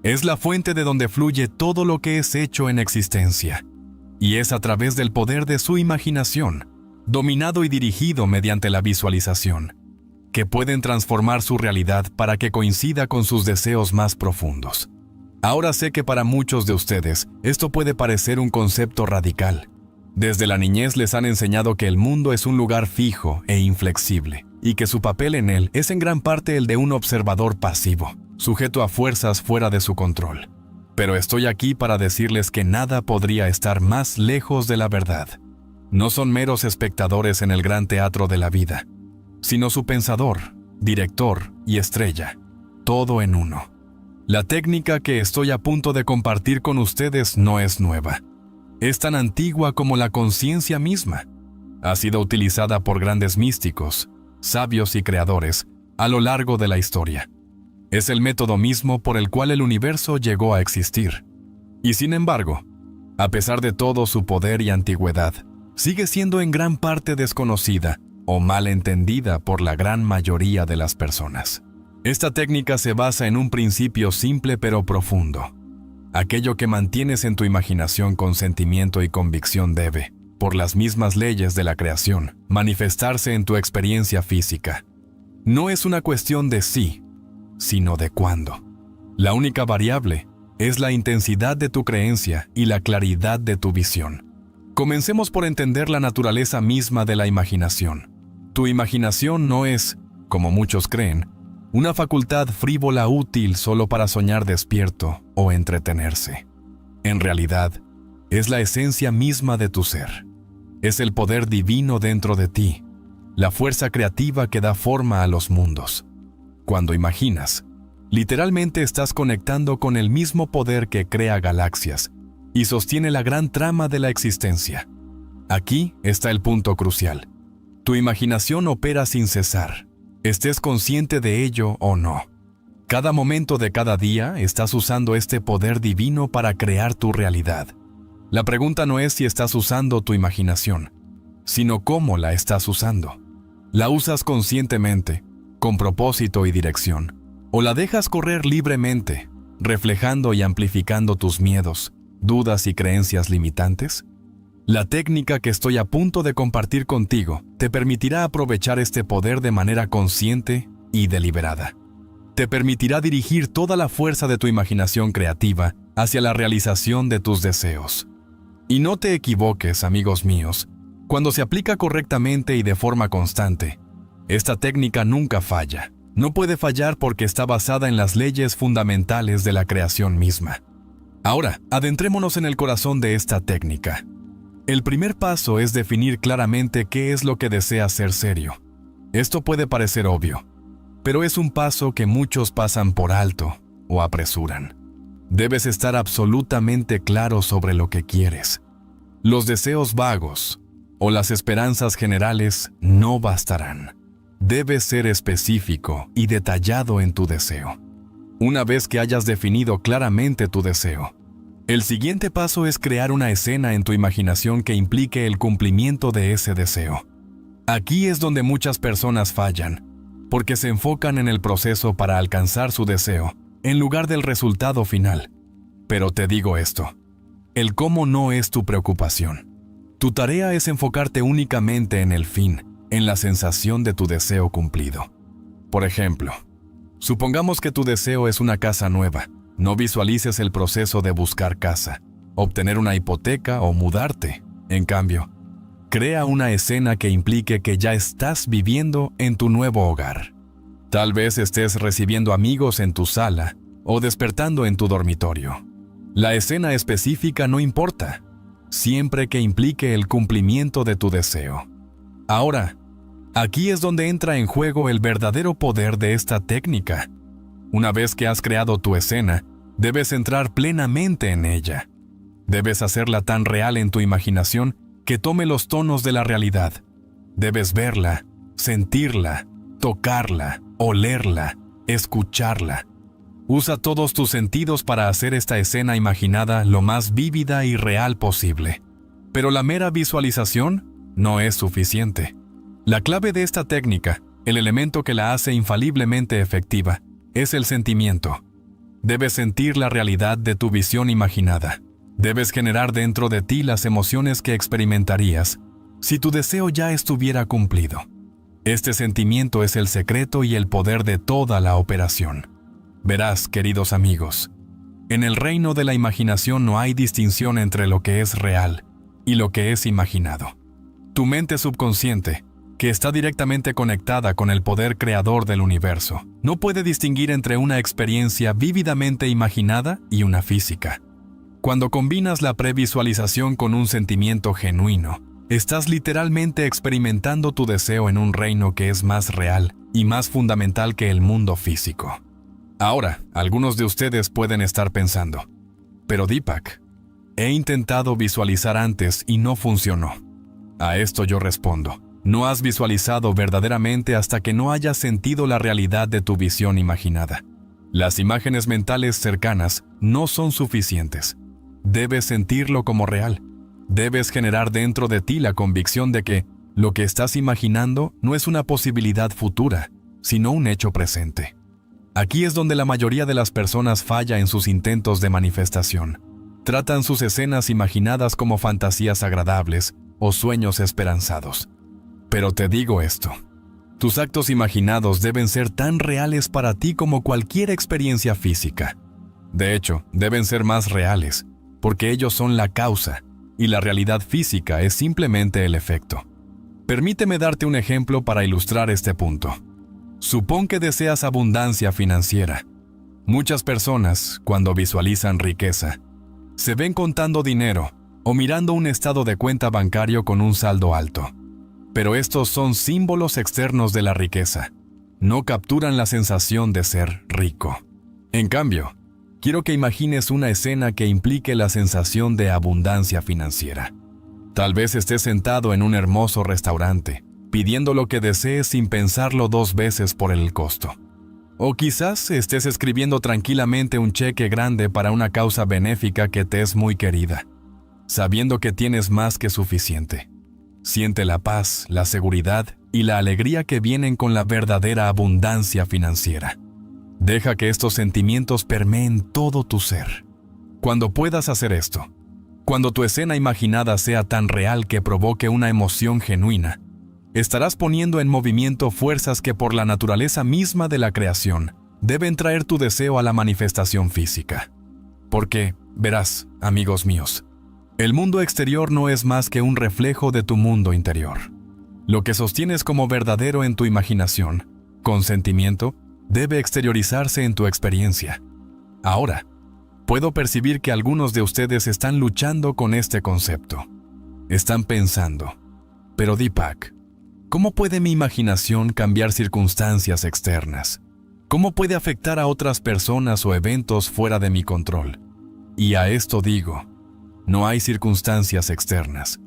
Es la fuente de donde fluye todo lo que es hecho en existencia, y es a través del poder de su imaginación, dominado y dirigido mediante la visualización, que pueden transformar su realidad para que coincida con sus deseos más profundos. Ahora sé que para muchos de ustedes esto puede parecer un concepto radical. Desde la niñez les han enseñado que el mundo es un lugar fijo e inflexible, y que su papel en él es en gran parte el de un observador pasivo, sujeto a fuerzas fuera de su control. Pero estoy aquí para decirles que nada podría estar más lejos de la verdad. No son meros espectadores en el gran teatro de la vida, sino su pensador, director y estrella, todo en uno. La técnica que estoy a punto de compartir con ustedes no es nueva. Es tan antigua como la conciencia misma. Ha sido utilizada por grandes místicos, sabios y creadores a lo largo de la historia. Es el método mismo por el cual el universo llegó a existir. Y sin embargo, a pesar de todo su poder y antigüedad, sigue siendo en gran parte desconocida o mal entendida por la gran mayoría de las personas. Esta técnica se basa en un principio simple pero profundo. Aquello que mantienes en tu imaginación con sentimiento y convicción debe, por las mismas leyes de la creación, manifestarse en tu experiencia física. No es una cuestión de sí, sino de cuándo. La única variable es la intensidad de tu creencia y la claridad de tu visión. Comencemos por entender la naturaleza misma de la imaginación. Tu imaginación no es, como muchos creen, una facultad frívola útil solo para soñar despierto o entretenerse. En realidad, es la esencia misma de tu ser. Es el poder divino dentro de ti, la fuerza creativa que da forma a los mundos. Cuando imaginas, literalmente estás conectando con el mismo poder que crea galaxias y sostiene la gran trama de la existencia. Aquí está el punto crucial. Tu imaginación opera sin cesar, estés consciente de ello o no. Cada momento de cada día estás usando este poder divino para crear tu realidad. La pregunta no es si estás usando tu imaginación, sino cómo la estás usando. ¿La usas conscientemente, con propósito y dirección? ¿O la dejas correr libremente, reflejando y amplificando tus miedos, dudas y creencias limitantes? La técnica que estoy a punto de compartir contigo te permitirá aprovechar este poder de manera consciente y deliberada. Te permitirá dirigir toda la fuerza de tu imaginación creativa hacia la realización de tus deseos. Y no te equivoques, amigos míos, cuando se aplica correctamente y de forma constante, esta técnica nunca falla. No puede fallar porque está basada en las leyes fundamentales de la creación misma. Ahora, adentrémonos en el corazón de esta técnica. El primer paso es definir claramente qué es lo que deseas ser serio. Esto puede parecer obvio, pero es un paso que muchos pasan por alto o apresuran. Debes estar absolutamente claro sobre lo que quieres. Los deseos vagos o las esperanzas generales no bastarán. Debes ser específico y detallado en tu deseo. Una vez que hayas definido claramente tu deseo, el siguiente paso es crear una escena en tu imaginación que implique el cumplimiento de ese deseo. Aquí es donde muchas personas fallan, porque se enfocan en el proceso para alcanzar su deseo, en lugar del resultado final. Pero te digo esto, el cómo no es tu preocupación. Tu tarea es enfocarte únicamente en el fin, en la sensación de tu deseo cumplido. Por ejemplo, supongamos que tu deseo es una casa nueva. No visualices el proceso de buscar casa, obtener una hipoteca o mudarte. En cambio, crea una escena que implique que ya estás viviendo en tu nuevo hogar. Tal vez estés recibiendo amigos en tu sala o despertando en tu dormitorio. La escena específica no importa, siempre que implique el cumplimiento de tu deseo. Ahora, aquí es donde entra en juego el verdadero poder de esta técnica. Una vez que has creado tu escena, debes entrar plenamente en ella. Debes hacerla tan real en tu imaginación que tome los tonos de la realidad. Debes verla, sentirla, tocarla, olerla, escucharla. Usa todos tus sentidos para hacer esta escena imaginada lo más vívida y real posible. Pero la mera visualización no es suficiente. La clave de esta técnica, el elemento que la hace infaliblemente efectiva, es el sentimiento. Debes sentir la realidad de tu visión imaginada. Debes generar dentro de ti las emociones que experimentarías si tu deseo ya estuviera cumplido. Este sentimiento es el secreto y el poder de toda la operación. Verás, queridos amigos, en el reino de la imaginación no hay distinción entre lo que es real y lo que es imaginado. Tu mente subconsciente, que está directamente conectada con el poder creador del universo, no puede distinguir entre una experiencia vívidamente imaginada y una física. Cuando combinas la previsualización con un sentimiento genuino, estás literalmente experimentando tu deseo en un reino que es más real y más fundamental que el mundo físico. Ahora, algunos de ustedes pueden estar pensando, pero Deepak, he intentado visualizar antes y no funcionó. A esto yo respondo, no has visualizado verdaderamente hasta que no hayas sentido la realidad de tu visión imaginada. Las imágenes mentales cercanas no son suficientes. Debes sentirlo como real. Debes generar dentro de ti la convicción de que lo que estás imaginando no es una posibilidad futura, sino un hecho presente. Aquí es donde la mayoría de las personas falla en sus intentos de manifestación. Tratan sus escenas imaginadas como fantasías agradables o sueños esperanzados. Pero te digo esto, tus actos imaginados deben ser tan reales para ti como cualquier experiencia física. De hecho, deben ser más reales, porque ellos son la causa, y la realidad física es simplemente el efecto. Permíteme darte un ejemplo para ilustrar este punto. Supón que deseas abundancia financiera. Muchas personas, cuando visualizan riqueza, se ven contando dinero o mirando un estado de cuenta bancario con un saldo alto. Pero estos son símbolos externos de la riqueza. No capturan la sensación de ser rico. En cambio, quiero que imagines una escena que implique la sensación de abundancia financiera. Tal vez estés sentado en un hermoso restaurante, pidiendo lo que desees sin pensarlo 2 veces por el costo. O quizás estés escribiendo tranquilamente un cheque grande para una causa benéfica que te es muy querida, sabiendo que tienes más que suficiente. Siente la paz, la seguridad y la alegría que vienen con la verdadera abundancia financiera. Deja que estos sentimientos permeen todo tu ser. Cuando puedas hacer esto, cuando tu escena imaginada sea tan real que provoque una emoción genuina, estarás poniendo en movimiento fuerzas que por la naturaleza misma de la creación deben traer tu deseo a la manifestación física. Porque, verás, amigos míos, el mundo exterior no es más que un reflejo de tu mundo interior. Lo que sostienes como verdadero en tu imaginación, con sentimiento, debe exteriorizarse en tu experiencia. Ahora, puedo percibir que algunos de ustedes están luchando con este concepto. Están pensando, pero Deepak, ¿cómo puede mi imaginación cambiar circunstancias externas? ¿Cómo puede afectar a otras personas o eventos fuera de mi control? Y a esto digo, no hay circunstancias externas.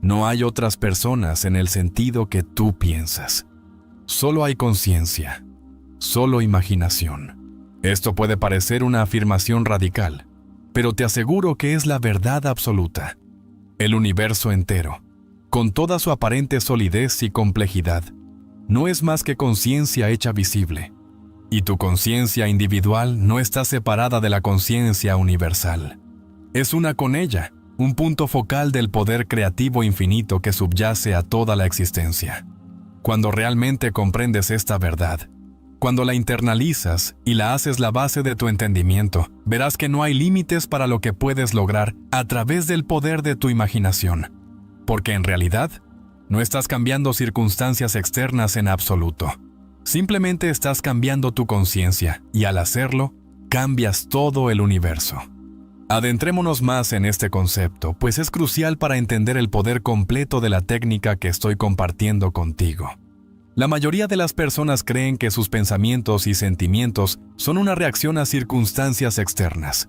No hay otras personas en el sentido que tú piensas. Solo hay conciencia, solo imaginación. Esto puede parecer una afirmación radical, pero te aseguro que es la verdad absoluta. El universo entero, con toda su aparente solidez y complejidad, no es más que conciencia hecha visible. Y tu conciencia individual no está separada de la conciencia universal. Es una con ella, un punto focal del poder creativo infinito que subyace a toda la existencia. Cuando realmente comprendes esta verdad, cuando la internalizas y la haces la base de tu entendimiento, verás que no hay límites para lo que puedes lograr a través del poder de tu imaginación. Porque en realidad, no estás cambiando circunstancias externas en absoluto. Simplemente estás cambiando tu conciencia y al hacerlo, cambias todo el universo. Adentrémonos más en este concepto, pues es crucial para entender el poder completo de la técnica que estoy compartiendo contigo. La mayoría de las personas creen que sus pensamientos y sentimientos son una reacción a circunstancias externas.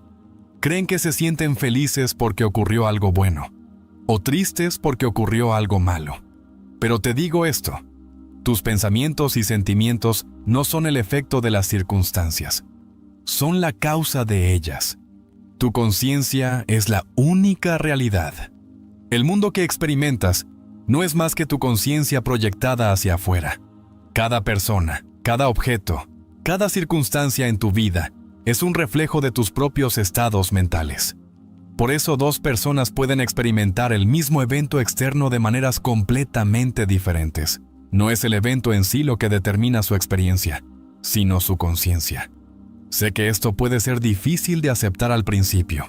Creen que se sienten felices porque ocurrió algo bueno, o tristes porque ocurrió algo malo. Pero te digo esto, tus pensamientos y sentimientos no son el efecto de las circunstancias, son la causa de ellas. Tu conciencia es la única realidad. El mundo que experimentas no es más que tu conciencia proyectada hacia afuera. Cada persona, cada objeto, cada circunstancia en tu vida es un reflejo de tus propios estados mentales. Por eso 2 personas pueden experimentar el mismo evento externo de maneras completamente diferentes. No es el evento en sí lo que determina su experiencia, sino su conciencia. Sé que esto puede ser difícil de aceptar al principio.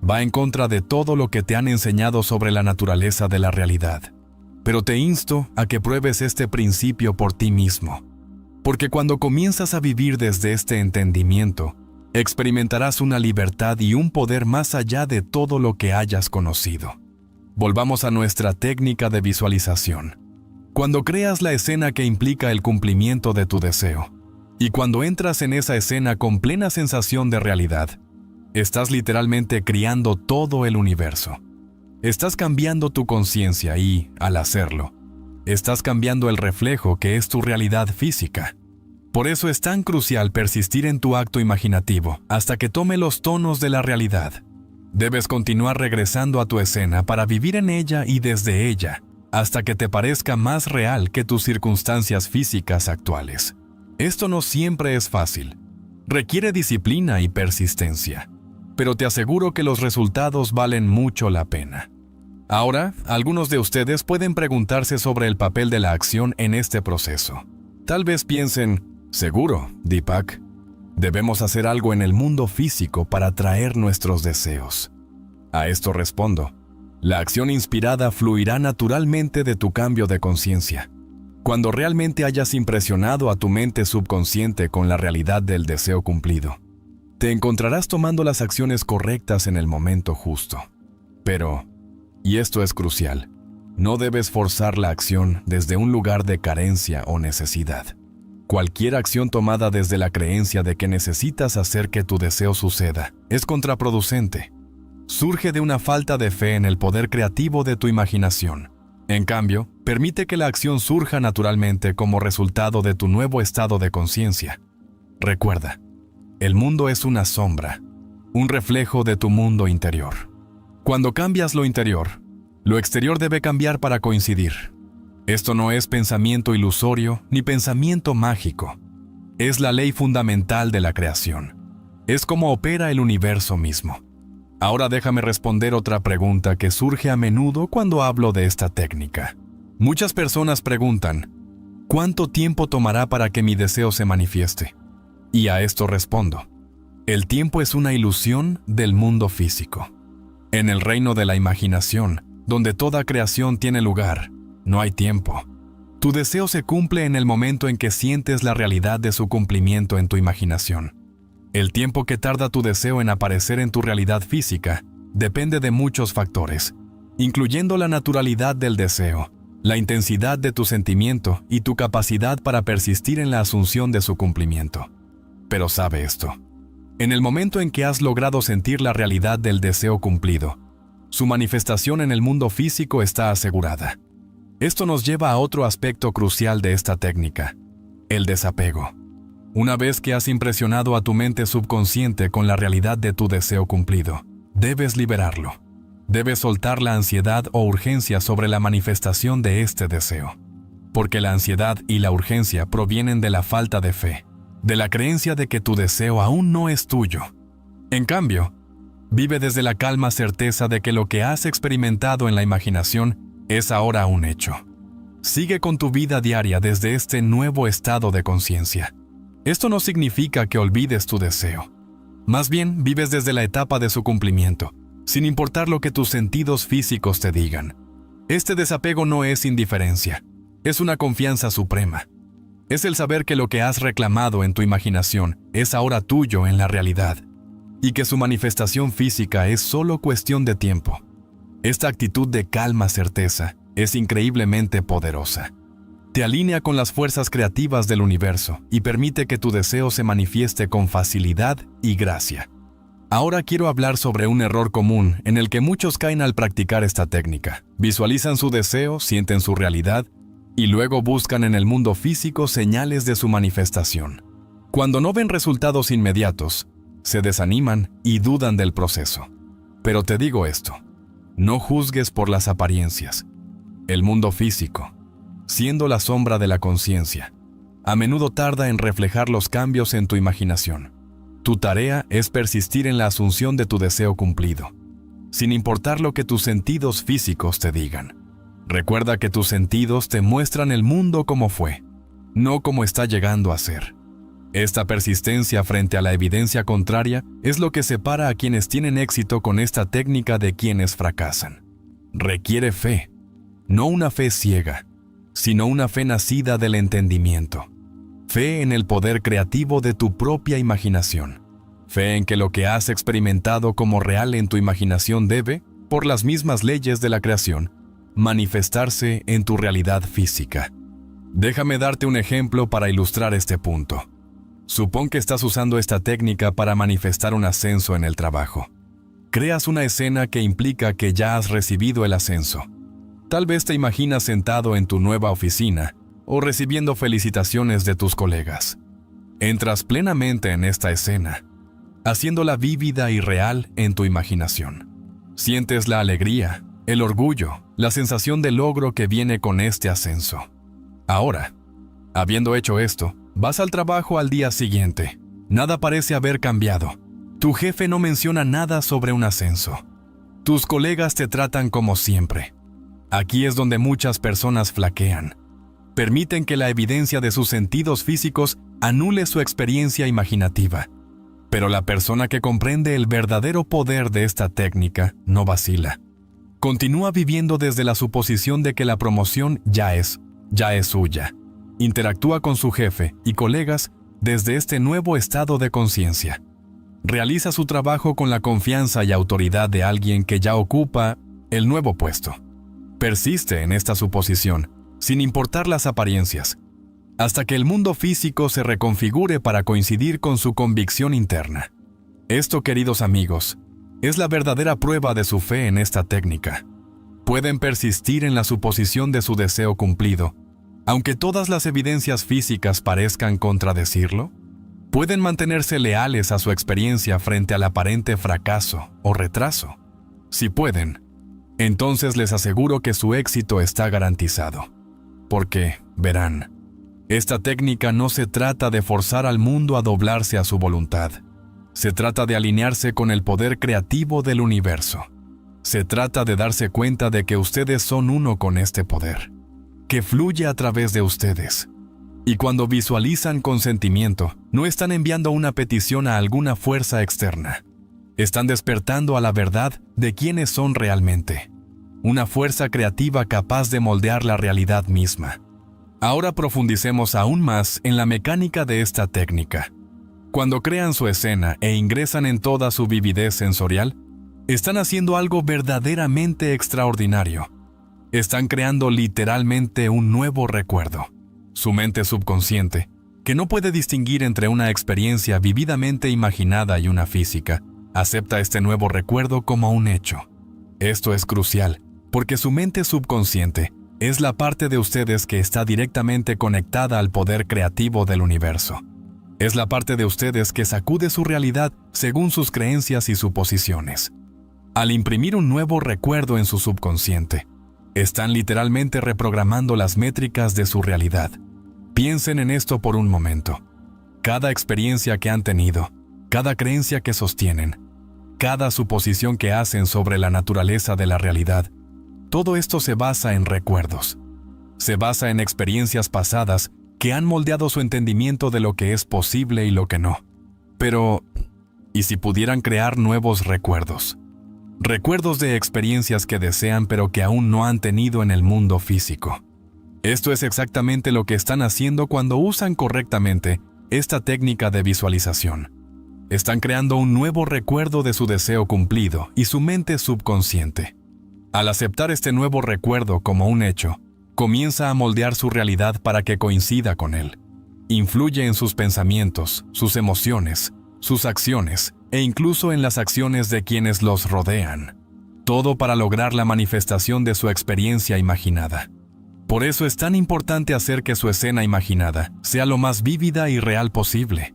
Va en contra de todo lo que te han enseñado sobre la naturaleza de la realidad. Pero te insto a que pruebes este principio por ti mismo. Porque cuando comienzas a vivir desde este entendimiento, experimentarás una libertad y un poder más allá de todo lo que hayas conocido. Volvamos a nuestra técnica de visualización. Cuando creas la escena que implica el cumplimiento de tu deseo, y cuando entras en esa escena con plena sensación de realidad, estás literalmente creando todo el universo. Estás cambiando tu conciencia y, al hacerlo, estás cambiando el reflejo que es tu realidad física. Por eso es tan crucial persistir en tu acto imaginativo hasta que tome los tonos de la realidad. Debes continuar regresando a tu escena para vivir en ella y desde ella, hasta que te parezca más real que tus circunstancias físicas actuales. Esto no siempre es fácil. Requiere disciplina y persistencia. Pero te aseguro que los resultados valen mucho la pena. Ahora, algunos de ustedes pueden preguntarse sobre el papel de la acción en este proceso. Tal vez piensen, seguro, Deepak, debemos hacer algo en el mundo físico para atraer nuestros deseos. A esto respondo, la acción inspirada fluirá naturalmente de tu cambio de conciencia. Cuando realmente hayas impresionado a tu mente subconsciente con la realidad del deseo cumplido, te encontrarás tomando las acciones correctas en el momento justo. Pero, y esto es crucial, no debes forzar la acción desde un lugar de carencia o necesidad. Cualquier acción tomada desde la creencia de que necesitas hacer que tu deseo suceda es contraproducente. Surge de una falta de fe en el poder creativo de tu imaginación. En cambio, permite que la acción surja naturalmente como resultado de tu nuevo estado de conciencia. Recuerda, el mundo es una sombra, un reflejo de tu mundo interior. Cuando cambias lo interior, lo exterior debe cambiar para coincidir. Esto no es pensamiento ilusorio ni pensamiento mágico. Es la ley fundamental de la creación. Es como opera el universo mismo. Ahora déjame responder otra pregunta que surge a menudo cuando hablo de esta técnica. Muchas personas preguntan, ¿cuánto tiempo tomará para que mi deseo se manifieste? Y a esto respondo, el tiempo es una ilusión del mundo físico. En el reino de la imaginación, donde toda creación tiene lugar, no hay tiempo. Tu deseo se cumple en el momento en que sientes la realidad de su cumplimiento en tu imaginación. El tiempo que tarda tu deseo en aparecer en tu realidad física depende de muchos factores, incluyendo la naturalidad del deseo, la intensidad de tu sentimiento y tu capacidad para persistir en la asunción de su cumplimiento. Pero sabe esto, en el momento en que has logrado sentir la realidad del deseo cumplido, su manifestación en el mundo físico está asegurada. Esto nos lleva a otro aspecto crucial de esta técnica, el desapego. Una vez que has impresionado a tu mente subconsciente con la realidad de tu deseo cumplido, debes liberarlo. Debes soltar la ansiedad o urgencia sobre la manifestación de este deseo. Porque la ansiedad y la urgencia provienen de la falta de fe, de la creencia de que tu deseo aún no es tuyo. En cambio, vive desde la calma certeza de que lo que has experimentado en la imaginación es ahora un hecho. Sigue con tu vida diaria desde este nuevo estado de conciencia. Esto no significa que olvides tu deseo. Más bien, vives desde la etapa de su cumplimiento, sin importar lo que tus sentidos físicos te digan. Este desapego no es indiferencia, es una confianza suprema. Es el saber que lo que has reclamado en tu imaginación es ahora tuyo en la realidad, y que su manifestación física es solo cuestión de tiempo. Esta actitud de calma certeza es increíblemente poderosa. Te alinea con las fuerzas creativas del universo y permite que tu deseo se manifieste con facilidad y gracia. Ahora quiero hablar sobre un error común en el que muchos caen al practicar esta técnica. Visualizan su deseo, sienten su realidad y luego buscan en el mundo físico señales de su manifestación. Cuando no ven resultados inmediatos, se desaniman y dudan del proceso. Pero te digo esto, no juzgues por las apariencias. El mundo físico, siendo la sombra de la conciencia, a menudo tarda en reflejar los cambios en tu imaginación. Tu tarea es persistir en la asunción de tu deseo cumplido, sin importar lo que tus sentidos físicos te digan. Recuerda que tus sentidos te muestran el mundo como fue, no como está llegando a ser. Esta persistencia frente a la evidencia contraria es lo que separa a quienes tienen éxito con esta técnica de quienes fracasan. Requiere fe, no una fe ciega, sino una fe nacida del entendimiento. Fe en el poder creativo de tu propia imaginación. Fe en que lo que has experimentado como real en tu imaginación debe, por las mismas leyes de la creación, manifestarse en tu realidad física. Déjame darte un ejemplo para ilustrar este punto. Supón que estás usando esta técnica para manifestar un ascenso en el trabajo. Creas una escena que implica que ya has recibido el ascenso. Tal vez te imaginas sentado en tu nueva oficina o recibiendo felicitaciones de tus colegas. Entras plenamente en esta escena, haciéndola vívida y real en tu imaginación. Sientes la alegría, el orgullo, la sensación de logro que viene con este ascenso. Ahora, habiendo hecho esto, vas al trabajo al día siguiente. Nada parece haber cambiado. Tu jefe no menciona nada sobre un ascenso. Tus colegas te tratan como siempre. Aquí es donde muchas personas flaquean. Permiten que la evidencia de sus sentidos físicos anule su experiencia imaginativa. Pero la persona que comprende el verdadero poder de esta técnica no vacila. Continúa viviendo desde la suposición de que la promoción ya es suya. Interactúa con su jefe y colegas desde este nuevo estado de conciencia. Realiza su trabajo con la confianza y autoridad de alguien que ya ocupa el nuevo puesto. Persiste en esta suposición, sin importar las apariencias, hasta que el mundo físico se reconfigure para coincidir con su convicción interna. Esto, queridos amigos, es la verdadera prueba de su fe en esta técnica. Pueden persistir en la suposición de su deseo cumplido, aunque todas las evidencias físicas parezcan contradecirlo. Pueden mantenerse leales a su experiencia frente al aparente fracaso o retraso. Si pueden, entonces les aseguro que su éxito está garantizado. Porque, verán, esta técnica no se trata de forzar al mundo a doblarse a su voluntad. Se trata de alinearse con el poder creativo del universo. Se trata de darse cuenta de que ustedes son uno con este poder, que fluye a través de ustedes. Y cuando visualizan con sentimiento, no están enviando una petición a alguna fuerza externa. Están despertando a la verdad de quiénes son realmente. Una fuerza creativa capaz de moldear la realidad misma. Ahora profundicemos aún más en la mecánica de esta técnica. Cuando crean su escena e ingresan en toda su vividez sensorial, están haciendo algo verdaderamente extraordinario. Están creando literalmente un nuevo recuerdo. Su mente subconsciente, que no puede distinguir entre una experiencia vividamente imaginada y una física, acepta este nuevo recuerdo como un hecho. Esto es crucial, porque su mente subconsciente es la parte de ustedes que está directamente conectada al poder creativo del universo. Es la parte de ustedes que sacude su realidad según sus creencias y suposiciones. Al imprimir un nuevo recuerdo en su subconsciente, están literalmente reprogramando las métricas de su realidad. Piensen en esto por un momento. Cada experiencia que han tenido, cada creencia que sostienen, cada suposición que hacen sobre la naturaleza de la realidad, todo esto se basa en recuerdos. Se basa en experiencias pasadas que han moldeado su entendimiento de lo que es posible y lo que no. Pero, ¿y si pudieran crear nuevos recuerdos? Recuerdos de experiencias que desean pero que aún no han tenido en el mundo físico. Esto es exactamente lo que están haciendo cuando usan correctamente esta técnica de visualización. Están creando un nuevo recuerdo de su deseo cumplido y su mente subconsciente. Al aceptar este nuevo recuerdo como un hecho, comienza a moldear su realidad para que coincida con él. Influye en sus pensamientos, sus emociones, sus acciones e incluso en las acciones de quienes los rodean. Todo para lograr la manifestación de su experiencia imaginada. Por eso es tan importante hacer que su escena imaginada sea lo más vívida y real posible.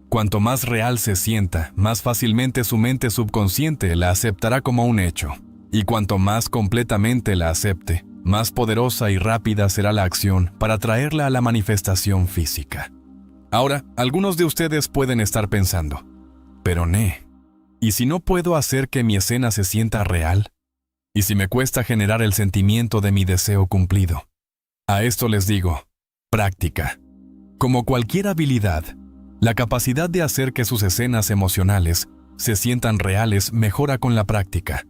Cuanto más real se sienta, más fácilmente su mente subconsciente la aceptará como un hecho. Y cuanto más completamente la acepte, más poderosa y rápida será la acción para traerla a la manifestación física. Ahora, algunos de ustedes pueden estar pensando, pero ¿y si no puedo hacer que mi escena se sienta real? ¿Y si me cuesta generar el sentimiento de mi deseo cumplido? A esto les digo, práctica. Como cualquier habilidad, la capacidad de hacer que sus escenas emocionales se sientan reales mejora con la práctica.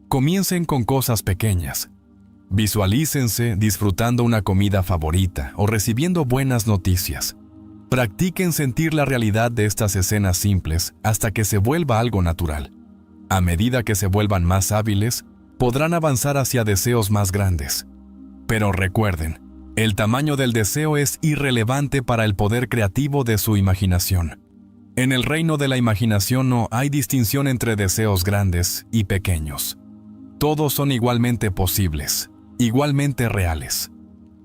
Comiencen con cosas pequeñas. Visualícense disfrutando una comida favorita o recibiendo buenas noticias. Practiquen sentir la realidad de estas escenas simples hasta que se vuelva algo natural. A medida que se vuelvan más hábiles, podrán avanzar hacia deseos más grandes. Pero recuerden, el tamaño del deseo es irrelevante para el poder creativo de su imaginación. En el reino de la imaginación no hay distinción entre deseos grandes y pequeños. Todos son igualmente posibles, igualmente reales.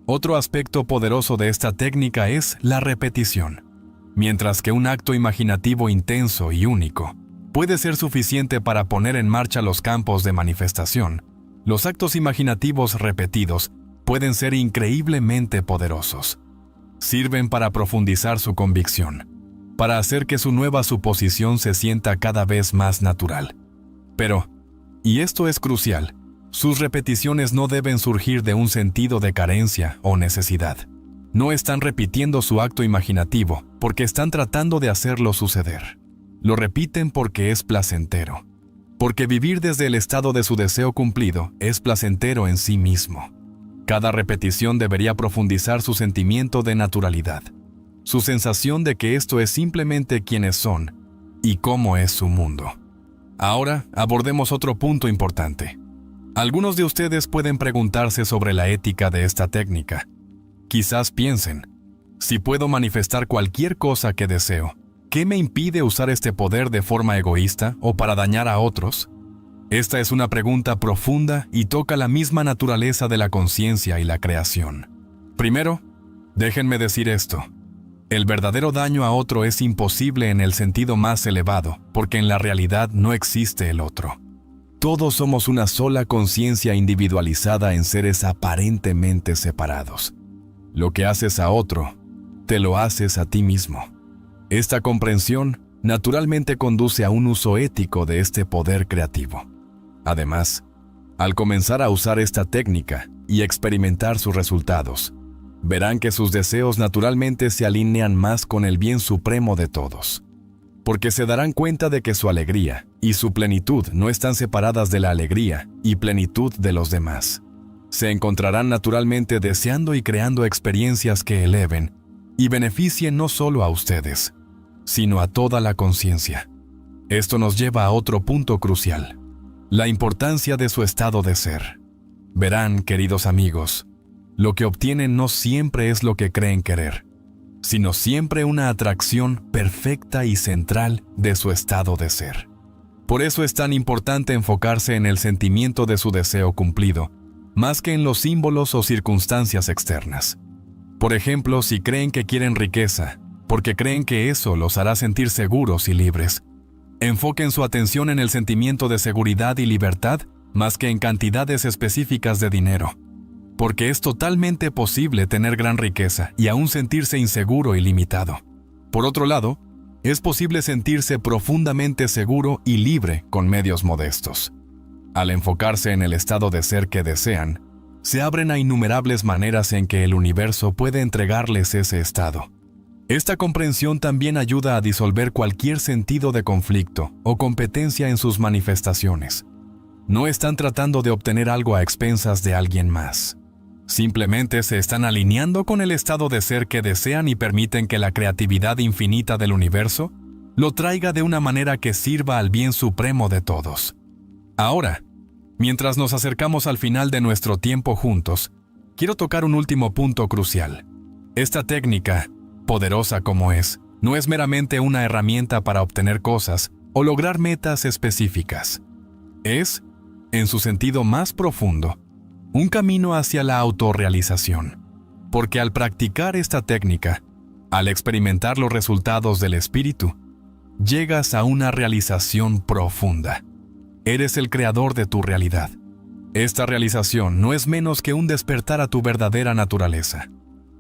Otro aspecto poderoso de esta técnica es la repetición. Mientras que un acto imaginativo intenso y único puede ser suficiente para poner en marcha los campos de manifestación, los actos imaginativos repetidos pueden ser increíblemente poderosos. Sirven para profundizar su convicción, para hacer que su nueva suposición se sienta cada vez más natural. Pero, y esto es crucial, sus repeticiones no deben surgir de un sentido de carencia o necesidad. No están repitiendo su acto imaginativo porque están tratando de hacerlo suceder. Lo repiten porque es placentero. Porque vivir desde el estado de su deseo cumplido es placentero en sí mismo. Cada repetición debería profundizar su sentimiento de naturalidad, su sensación de que esto es simplemente quienes son y cómo es su mundo. Ahora abordemos otro punto importante. Algunos de ustedes pueden preguntarse sobre la ética de esta técnica. Quizás piensen, si puedo manifestar cualquier cosa que deseo, ¿qué me impide usar este poder de forma egoísta o para dañar a otros? Esta es una pregunta profunda y toca la misma naturaleza de la conciencia y la creación. Primero, déjenme decir esto. El verdadero daño a otro es imposible en el sentido más elevado, porque en la realidad no existe el otro. Todos somos una sola conciencia individualizada en seres aparentemente separados. Lo que haces a otro, te lo haces a ti mismo. Esta comprensión naturalmente conduce a un uso ético de este poder creativo. Además, al comenzar a usar esta técnica y experimentar sus resultados, verán que sus deseos naturalmente se alinean más con el bien supremo de todos, porque se darán cuenta de que su alegría y su plenitud no están separadas de la alegría y plenitud de los demás. Se encontrarán naturalmente deseando y creando experiencias que eleven y beneficien no solo a ustedes, sino a toda la conciencia. Esto nos lleva a otro punto crucial: la importancia de su estado de ser. Verán, queridos amigos, lo que obtienen no siempre es lo que creen querer, sino siempre una atracción perfecta y central de su estado de ser. Por eso es tan importante enfocarse en el sentimiento de su deseo cumplido, más que en los símbolos o circunstancias externas. Por ejemplo, si creen que quieren riqueza, porque creen que eso los hará sentir seguros y libres, enfoquen su atención en el sentimiento de seguridad y libertad más que en cantidades específicas de dinero, porque es totalmente posible tener gran riqueza y aún sentirse inseguro y limitado. Por otro lado, es posible sentirse profundamente seguro y libre con medios modestos. Al enfocarse en el estado de ser que desean, se abren a innumerables maneras en que el universo puede entregarles ese estado. Esta comprensión también ayuda a disolver cualquier sentido de conflicto o competencia en sus manifestaciones. No están tratando de obtener algo a expensas de alguien más. Simplemente se están alineando con el estado de ser que desean y permiten que la creatividad infinita del universo lo traiga de una manera que sirva al bien supremo de todos. Ahora, mientras nos acercamos al final de nuestro tiempo juntos, quiero tocar un último punto crucial. Esta técnica, poderosa como es, no es meramente una herramienta para obtener cosas o lograr metas específicas. Es, en su sentido más profundo, un camino hacia la autorrealización. Porque al practicar esta técnica, al experimentar los resultados del espíritu, llegas a una realización profunda. Eres el creador de tu realidad. Esta realización no es menos que un despertar a tu verdadera naturaleza.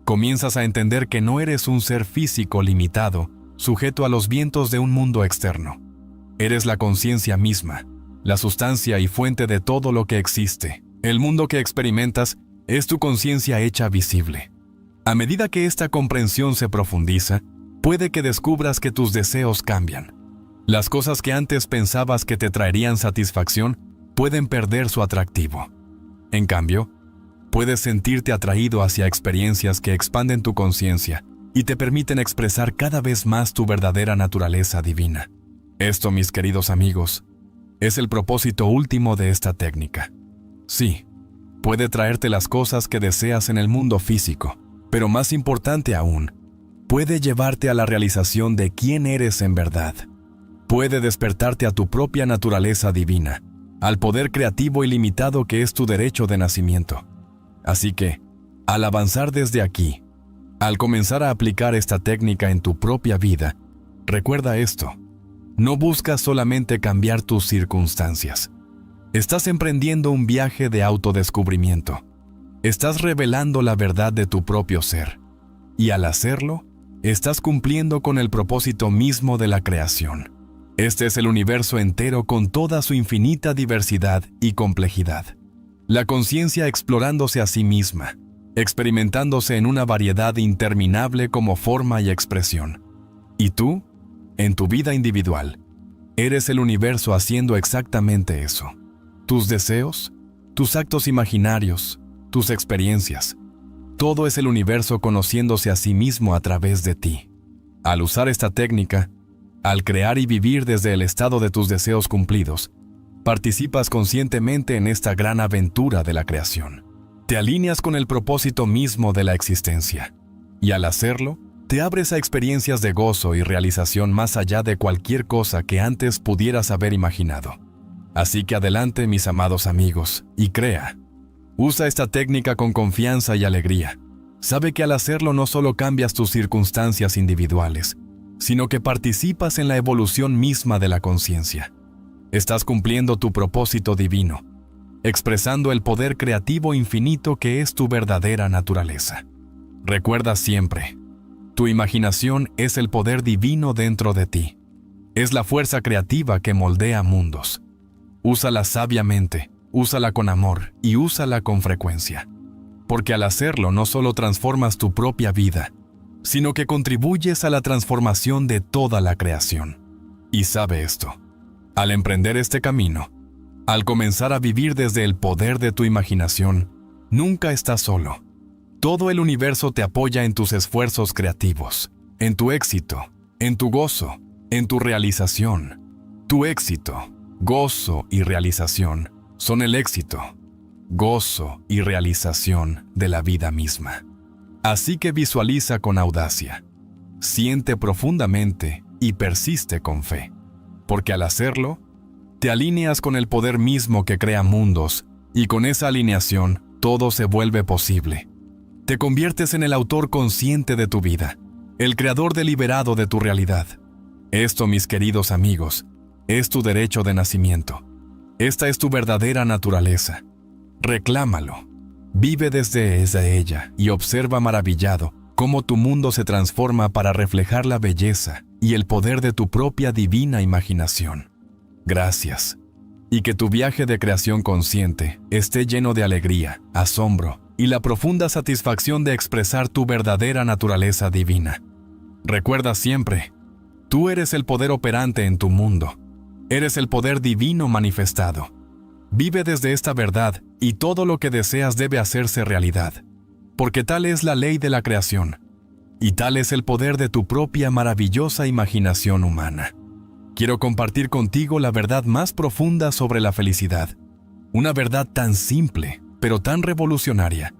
Comienzas a entender que no eres un ser físico limitado, sujeto a los vientos de un mundo externo. Eres la conciencia misma, la sustancia y fuente de todo lo que existe. El mundo que experimentas es tu conciencia hecha visible. A medida que esta comprensión se profundiza, puede que descubras que tus deseos cambian. Las cosas que antes pensabas que te traerían satisfacción pueden perder su atractivo. En cambio, puedes sentirte atraído hacia experiencias que expanden tu conciencia y te permiten expresar cada vez más tu verdadera naturaleza divina. Esto, mis queridos amigos, es el propósito último de esta técnica. Sí, puede traerte las cosas que deseas en el mundo físico, pero más importante aún, puede llevarte a la realización de quién eres en verdad. Puede despertarte a tu propia naturaleza divina, al poder creativo ilimitado que es tu derecho de nacimiento. Así que, al avanzar desde aquí, al comenzar a aplicar esta técnica en tu propia vida, recuerda esto: no buscas solamente cambiar tus circunstancias. Estás emprendiendo un viaje de autodescubrimiento. Estás revelando la verdad de tu propio ser. Y al hacerlo, estás cumpliendo con el propósito mismo de la creación. Este es el universo entero con toda su infinita diversidad y complejidad. La conciencia explorándose a sí misma, experimentándose en una variedad interminable como forma y expresión. Y tú, en tu vida individual, eres el universo haciendo exactamente eso. Tus deseos, tus actos imaginarios, tus experiencias, todo es el universo conociéndose a sí mismo a través de ti. Al usar esta técnica, al crear y vivir desde el estado de tus deseos cumplidos, participas conscientemente en esta gran aventura de la creación. Te alineas con el propósito mismo de la existencia, y al hacerlo, te abres a experiencias de gozo y realización más allá de cualquier cosa que antes pudieras haber imaginado. Así que adelante, mis amados amigos, y crea. Usa esta técnica con confianza y alegría. Sabe que al hacerlo no solo cambias tus circunstancias individuales, sino que participas en la evolución misma de la conciencia. Estás cumpliendo tu propósito divino, expresando el poder creativo infinito que es tu verdadera naturaleza. Recuerda siempre, tu imaginación es el poder divino dentro de ti. Es la fuerza creativa que moldea mundos. Úsala sabiamente, úsala con amor y úsala con frecuencia. Porque al hacerlo no solo transformas tu propia vida, sino que contribuyes a la transformación de toda la creación. Y sabe esto, al emprender este camino, al comenzar a vivir desde el poder de tu imaginación, nunca estás solo. Todo el universo te apoya en tus esfuerzos creativos, en tu éxito, en tu gozo, en tu realización. Tu éxito, gozo y realización son el éxito, gozo y realización de la vida misma. Así que visualiza con audacia, siente profundamente y persiste con fe, porque al hacerlo, te alineas con el poder mismo que crea mundos y con esa alineación todo se vuelve posible. Te conviertes en el autor consciente de tu vida, el creador deliberado de tu realidad. Esto, mis queridos amigos, es tu derecho de nacimiento. Esta es tu verdadera naturaleza. Reclámalo. Vive desde ella y observa maravillado cómo tu mundo se transforma para reflejar la belleza y el poder de tu propia divina imaginación. Gracias. Y que tu viaje de creación consciente esté lleno de alegría, asombro y la profunda satisfacción de expresar tu verdadera naturaleza divina. Recuerda siempre, tú eres el poder operante en tu mundo. Eres el poder divino manifestado. Vive desde esta verdad y todo lo que deseas debe hacerse realidad, porque tal es la ley de la creación, y tal es el poder de tu propia maravillosa imaginación humana. Quiero compartir contigo la verdad más profunda sobre la felicidad, una verdad tan simple, pero tan revolucionaria,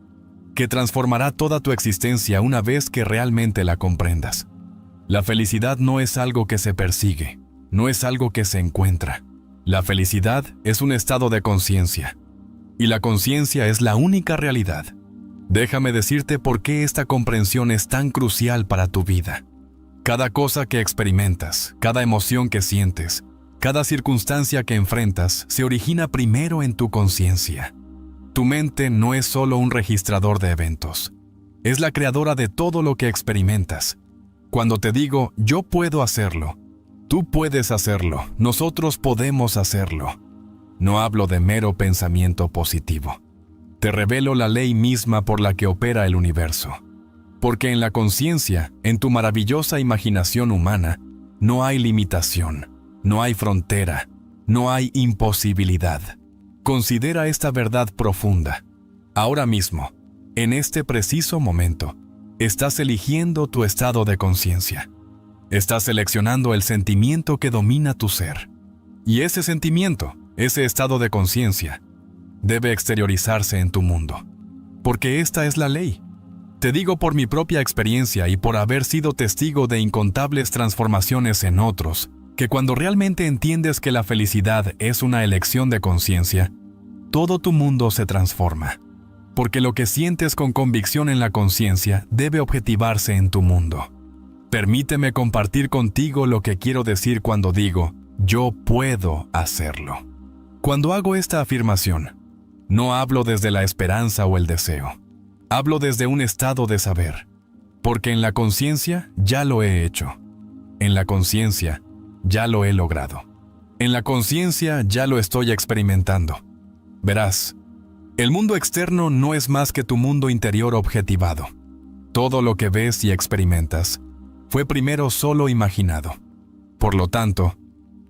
que transformará toda tu existencia una vez que realmente la comprendas. La felicidad no es algo que se persigue, no es algo que se encuentra. La felicidad es un estado de conciencia, y la conciencia es la única realidad. Déjame decirte por qué esta comprensión es tan crucial para tu vida. Cada cosa que experimentas, cada emoción que sientes, cada circunstancia que enfrentas se origina primero en tu conciencia. Tu mente no es solo un registrador de eventos, es la creadora de todo lo que experimentas. Cuando te digo, yo puedo hacerlo, tú puedes hacerlo, nosotros podemos hacerlo. No hablo de mero pensamiento positivo. Te revelo la ley misma por la que opera el universo. Porque en la conciencia, en tu maravillosa imaginación humana, no hay limitación, no hay frontera, no hay imposibilidad. Considera esta verdad profunda. Ahora mismo, en este preciso momento, estás eligiendo tu estado de conciencia. Estás seleccionando el sentimiento que domina tu ser. Y ese sentimiento, ese estado de conciencia, debe exteriorizarse en tu mundo. Porque esta es la ley. Te digo por mi propia experiencia y por haber sido testigo de incontables transformaciones en otros, que cuando realmente entiendes que la felicidad es una elección de conciencia, todo tu mundo se transforma. Porque lo que sientes con convicción en la conciencia debe objetivarse en tu mundo. Permíteme compartir contigo lo que quiero decir cuando digo, yo puedo hacerlo. Cuando hago esta afirmación, no hablo desde la esperanza o el deseo. Hablo desde un estado de saber. Porque en la conciencia ya lo he hecho. En la conciencia ya lo he logrado. En la conciencia ya lo estoy experimentando. Verás, el mundo externo no es más que tu mundo interior objetivado. Todo lo que ves y experimentas fue primero solo imaginado. Por lo tanto,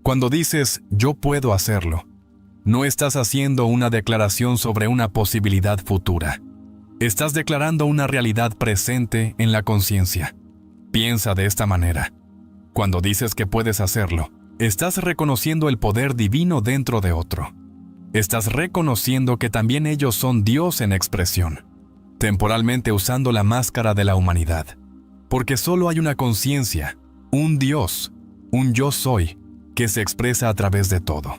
cuando dices yo puedo hacerlo, no estás haciendo una declaración sobre una posibilidad futura. Estás declarando una realidad presente en la conciencia. Piensa de esta manera. Cuando dices que puedes hacerlo, estás reconociendo el poder divino dentro de otro. Estás reconociendo que también ellos son Dios en expresión, temporalmente usando la máscara de la humanidad. Porque solo hay una conciencia, un Dios, un yo soy, que se expresa a través de todo.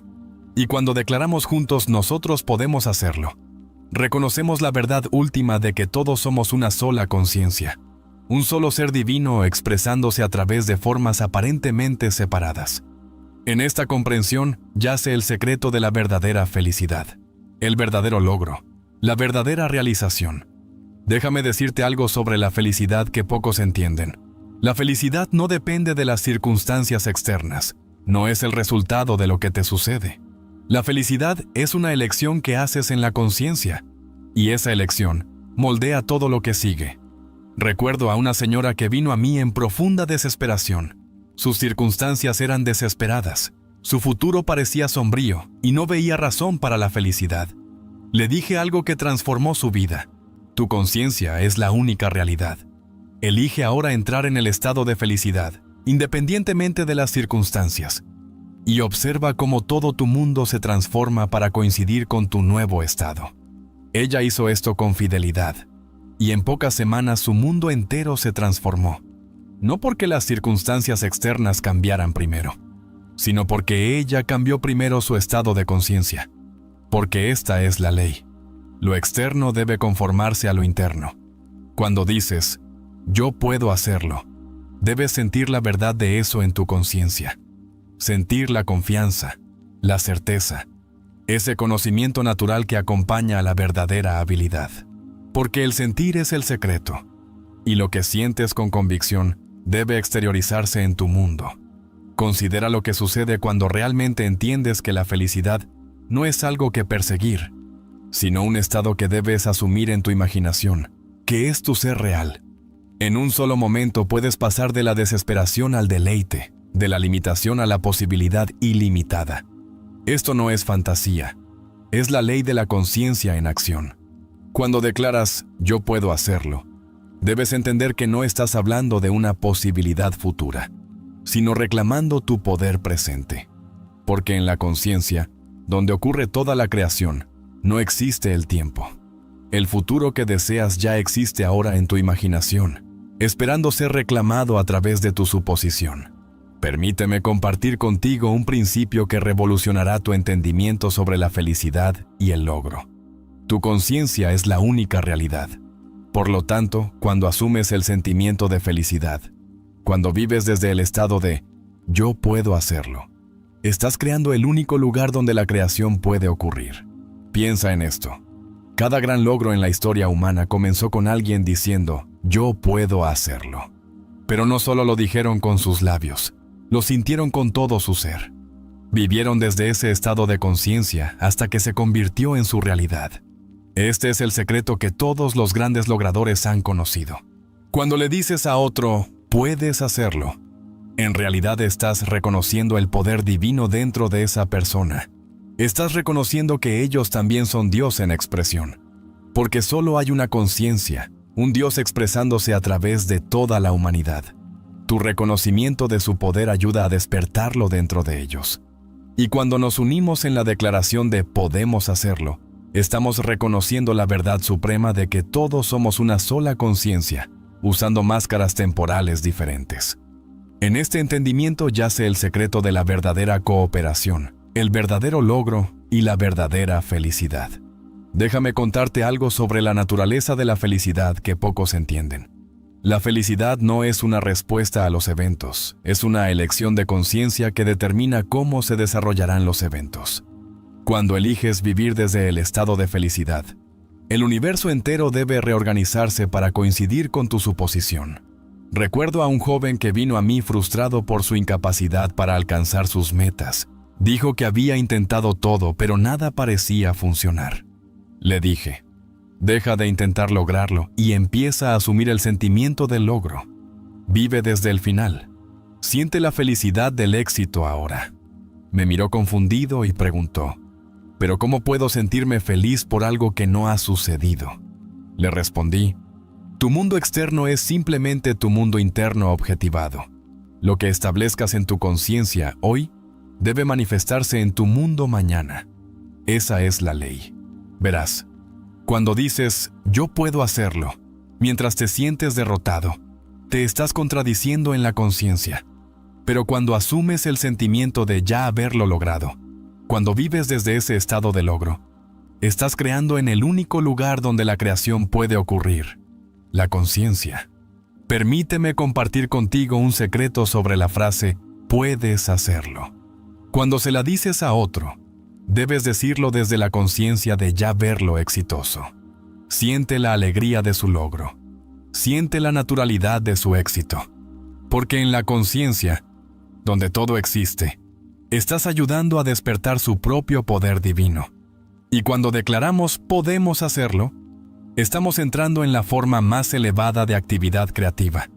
Y cuando declaramos juntos nosotros podemos hacerlo, reconocemos la verdad última de que todos somos una sola conciencia, un solo ser divino expresándose a través de formas aparentemente separadas. En esta comprensión yace el secreto de la verdadera felicidad, el verdadero logro, la verdadera realización. Déjame decirte algo sobre la felicidad que pocos entienden. La felicidad no depende de las circunstancias externas, no es el resultado de lo que te sucede. La felicidad es una elección que haces en la conciencia, y esa elección moldea todo lo que sigue. Recuerdo a una señora que vino a mí en profunda desesperación. Sus circunstancias eran desesperadas, su futuro parecía sombrío y no veía razón para la felicidad. Le dije algo que transformó su vida. Tu conciencia es la única realidad. Elige ahora entrar en el estado de felicidad, independientemente de las circunstancias, y observa cómo todo tu mundo se transforma para coincidir con tu nuevo estado. Ella hizo esto con fidelidad, y en pocas semanas su mundo entero se transformó. No porque las circunstancias externas cambiaran primero, sino porque ella cambió primero su estado de conciencia. Porque esta es la ley. Lo externo debe conformarse a lo interno. Cuando dices, yo puedo hacerlo, debes sentir la verdad de eso en tu conciencia. Sentir la confianza, la certeza, ese conocimiento natural que acompaña a la verdadera habilidad. Porque el sentir es el secreto, y lo que sientes con convicción debe exteriorizarse en tu mundo. Considera lo que sucede cuando realmente entiendes que la felicidad no es algo que perseguir, sino un estado que debes asumir en tu imaginación, que es tu ser real. En un solo momento puedes pasar de la desesperación al deleite, de la limitación a la posibilidad ilimitada. Esto no es fantasía, es la ley de la conciencia en acción. Cuando declaras, yo puedo hacerlo, debes entender que no estás hablando de una posibilidad futura, sino reclamando tu poder presente. Porque en la conciencia, donde ocurre toda la creación, no existe el tiempo. El futuro que deseas ya existe ahora en tu imaginación, esperando ser reclamado a través de tu suposición. Permíteme compartir contigo un principio que revolucionará tu entendimiento sobre la felicidad y el logro. Tu conciencia es la única realidad. Por lo tanto, cuando asumes el sentimiento de felicidad, cuando vives desde el estado de yo puedo hacerlo, estás creando el único lugar donde la creación puede ocurrir. Piensa en esto. Cada gran logro en la historia humana comenzó con alguien diciendo yo puedo hacerlo. Pero no solo lo dijeron con sus labios, lo sintieron con todo su ser. Vivieron desde ese estado de conciencia hasta que se convirtió en su realidad. Este es el secreto que todos los grandes logradores han conocido. Cuando le dices a otro, puedes hacerlo, en realidad estás reconociendo el poder divino dentro de esa persona. Estás reconociendo que ellos también son Dios en expresión. Porque solo hay una conciencia, un Dios expresándose a través de toda la humanidad. Tu reconocimiento de su poder ayuda a despertarlo dentro de ellos. Y cuando nos unimos en la declaración de podemos hacerlo, estamos reconociendo la verdad suprema de que todos somos una sola conciencia, usando máscaras temporales diferentes. En este entendimiento yace el secreto de la verdadera cooperación, el verdadero logro y la verdadera felicidad. Déjame contarte algo sobre la naturaleza de la felicidad que pocos entienden. La felicidad no es una respuesta a los eventos, es una elección de conciencia que determina cómo se desarrollarán los eventos. Cuando eliges vivir desde el estado de felicidad, el universo entero debe reorganizarse para coincidir con tu suposición. Recuerdo a un joven que vino a mí frustrado por su incapacidad para alcanzar sus metas. Dijo que había intentado todo, pero nada parecía funcionar. Le dije, deja de intentar lograrlo y empieza a asumir el sentimiento del logro. Vive desde el final. Siente la felicidad del éxito ahora. Me miró confundido y preguntó, ¿pero cómo puedo sentirme feliz por algo que no ha sucedido? Le respondí, tu mundo externo es simplemente tu mundo interno objetivado. Lo que establezcas en tu conciencia hoy debe manifestarse en tu mundo mañana. Esa es la ley. Verás, cuando dices, yo puedo hacerlo, mientras te sientes derrotado, te estás contradiciendo en la conciencia. Pero cuando asumes el sentimiento de ya haberlo logrado, Cuando vives desde ese estado de logro, estás creando en el único lugar donde la creación puede ocurrir, la conciencia. Permíteme compartir contigo un secreto sobre la frase «puedes hacerlo». Cuando se la dices a otro, debes decirlo desde la conciencia de ya verlo exitoso. Siente la alegría de su logro. Siente la naturalidad de su éxito. Porque en la conciencia, donde todo existe, estás ayudando a despertar su propio poder divino. Y cuando declaramos «podemos hacerlo», estamos entrando en la forma más elevada de actividad creativa.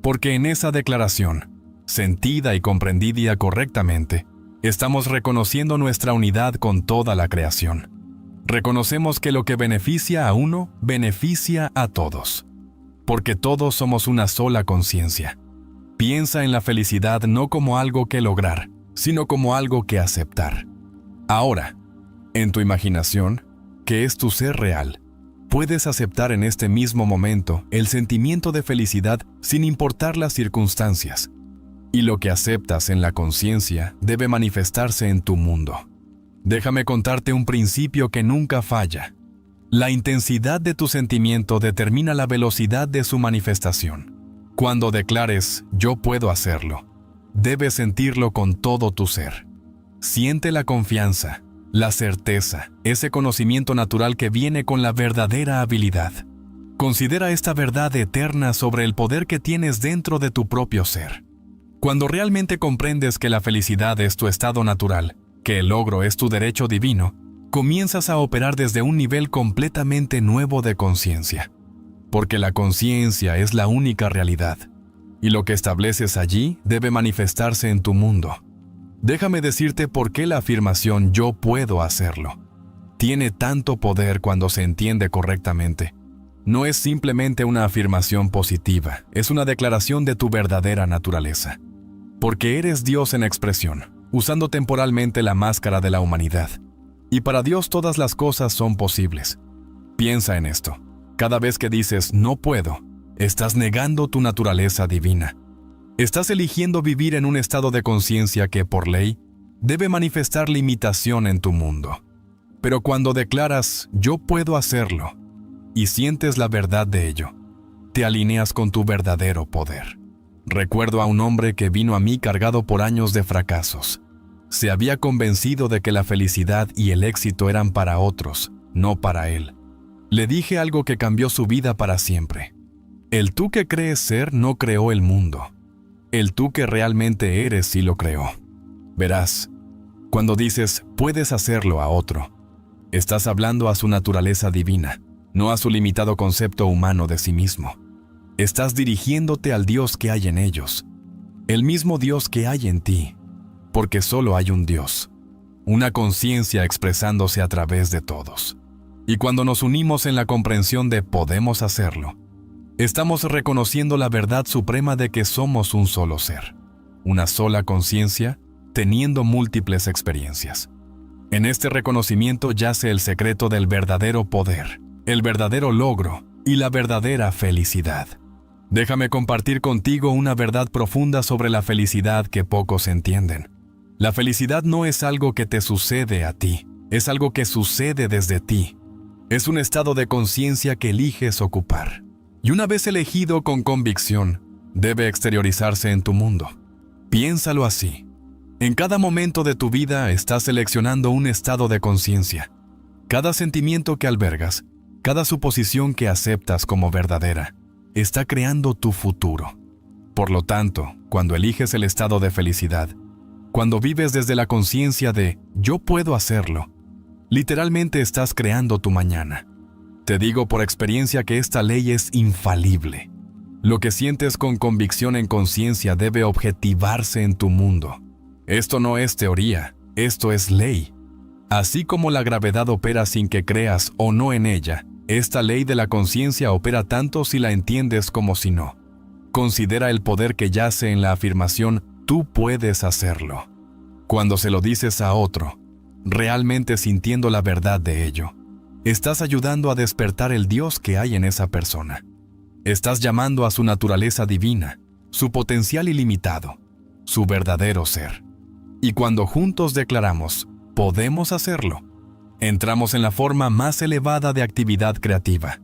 Porque en esa declaración, sentida y comprendida correctamente, estamos reconociendo nuestra unidad con toda la creación. Reconocemos que lo que beneficia a uno, beneficia a todos. Porque todos somos una sola conciencia. Piensa en la felicidad no como algo que lograr, sino como algo que aceptar. Ahora, en tu imaginación, que es tu ser real, puedes aceptar en este mismo momento el sentimiento de felicidad sin importar las circunstancias. Y lo que aceptas en la conciencia debe manifestarse en tu mundo. Déjame contarte un principio que nunca falla. La intensidad de tu sentimiento determina la velocidad de su manifestación. Cuando declares «yo puedo hacerlo», debes sentirlo con todo tu ser. Siente la confianza, la certeza, ese conocimiento natural que viene con la verdadera habilidad. Considera esta verdad eterna sobre el poder que tienes dentro de tu propio ser. Cuando realmente comprendes que la felicidad es tu estado natural, que el logro es tu derecho divino, comienzas a operar desde un nivel completamente nuevo de conciencia. Porque la conciencia es la única realidad, y lo que estableces allí debe manifestarse en tu mundo. Déjame decirte por qué la afirmación «yo puedo hacerlo» tiene tanto poder cuando se entiende correctamente. No es simplemente una afirmación positiva, es una declaración de tu verdadera naturaleza. Porque eres Dios en expresión, usando temporalmente la máscara de la humanidad. Y para Dios todas las cosas son posibles. Piensa en esto. Cada vez que dices «no puedo», estás negando tu naturaleza divina. Estás eligiendo vivir en un estado de conciencia que, por ley, debe manifestar limitación en tu mundo. Pero cuando declaras «yo puedo hacerlo» y sientes la verdad de ello, te alineas con tu verdadero poder. Recuerdo a un hombre que vino a mí cargado por años de fracasos. Se había convencido de que la felicidad y el éxito eran para otros, no para él. Le dije algo que cambió su vida para siempre. El tú que crees ser no creó el mundo. El tú que realmente eres sí lo creó. Verás, cuando dices «puedes hacerlo» a otro, estás hablando a su naturaleza divina, no a su limitado concepto humano de sí mismo. Estás dirigiéndote al Dios que hay en ellos, el mismo Dios que hay en ti, porque solo hay un Dios, una conciencia expresándose a través de todos. Y cuando nos unimos en la comprensión de «podemos hacerlo», estamos reconociendo la verdad suprema de que somos un solo ser, una sola conciencia, teniendo múltiples experiencias. En este reconocimiento yace el secreto del verdadero poder, el verdadero logro y la verdadera felicidad. Déjame compartir contigo una verdad profunda sobre la felicidad que pocos entienden. La felicidad no es algo que te sucede a ti, es algo que sucede desde ti. Es un estado de conciencia que eliges ocupar. Y una vez elegido con convicción, debe exteriorizarse en tu mundo. Piénsalo así. En cada momento de tu vida estás seleccionando un estado de conciencia. Cada sentimiento que albergas, cada suposición que aceptas como verdadera, está creando tu futuro. Por lo tanto, cuando eliges el estado de felicidad, cuando vives desde la conciencia de «yo puedo hacerlo», literalmente estás creando tu mañana. Te digo por experiencia que esta ley es infalible. Lo que sientes con convicción en conciencia debe objetivarse en tu mundo. Esto no es teoría, esto es ley. Así como la gravedad opera sin que creas o no en ella, esta ley de la conciencia opera tanto si la entiendes como si no. Considera el poder que yace en la afirmación «tú puedes hacerlo». Cuando se lo dices a otro, realmente sintiendo la verdad de ello, estás ayudando a despertar el Dios que hay en esa persona. Estás llamando a su naturaleza divina, su potencial ilimitado, su verdadero ser. Y cuando juntos declaramos podemos hacerlo, entramos en la forma más elevada de actividad creativa.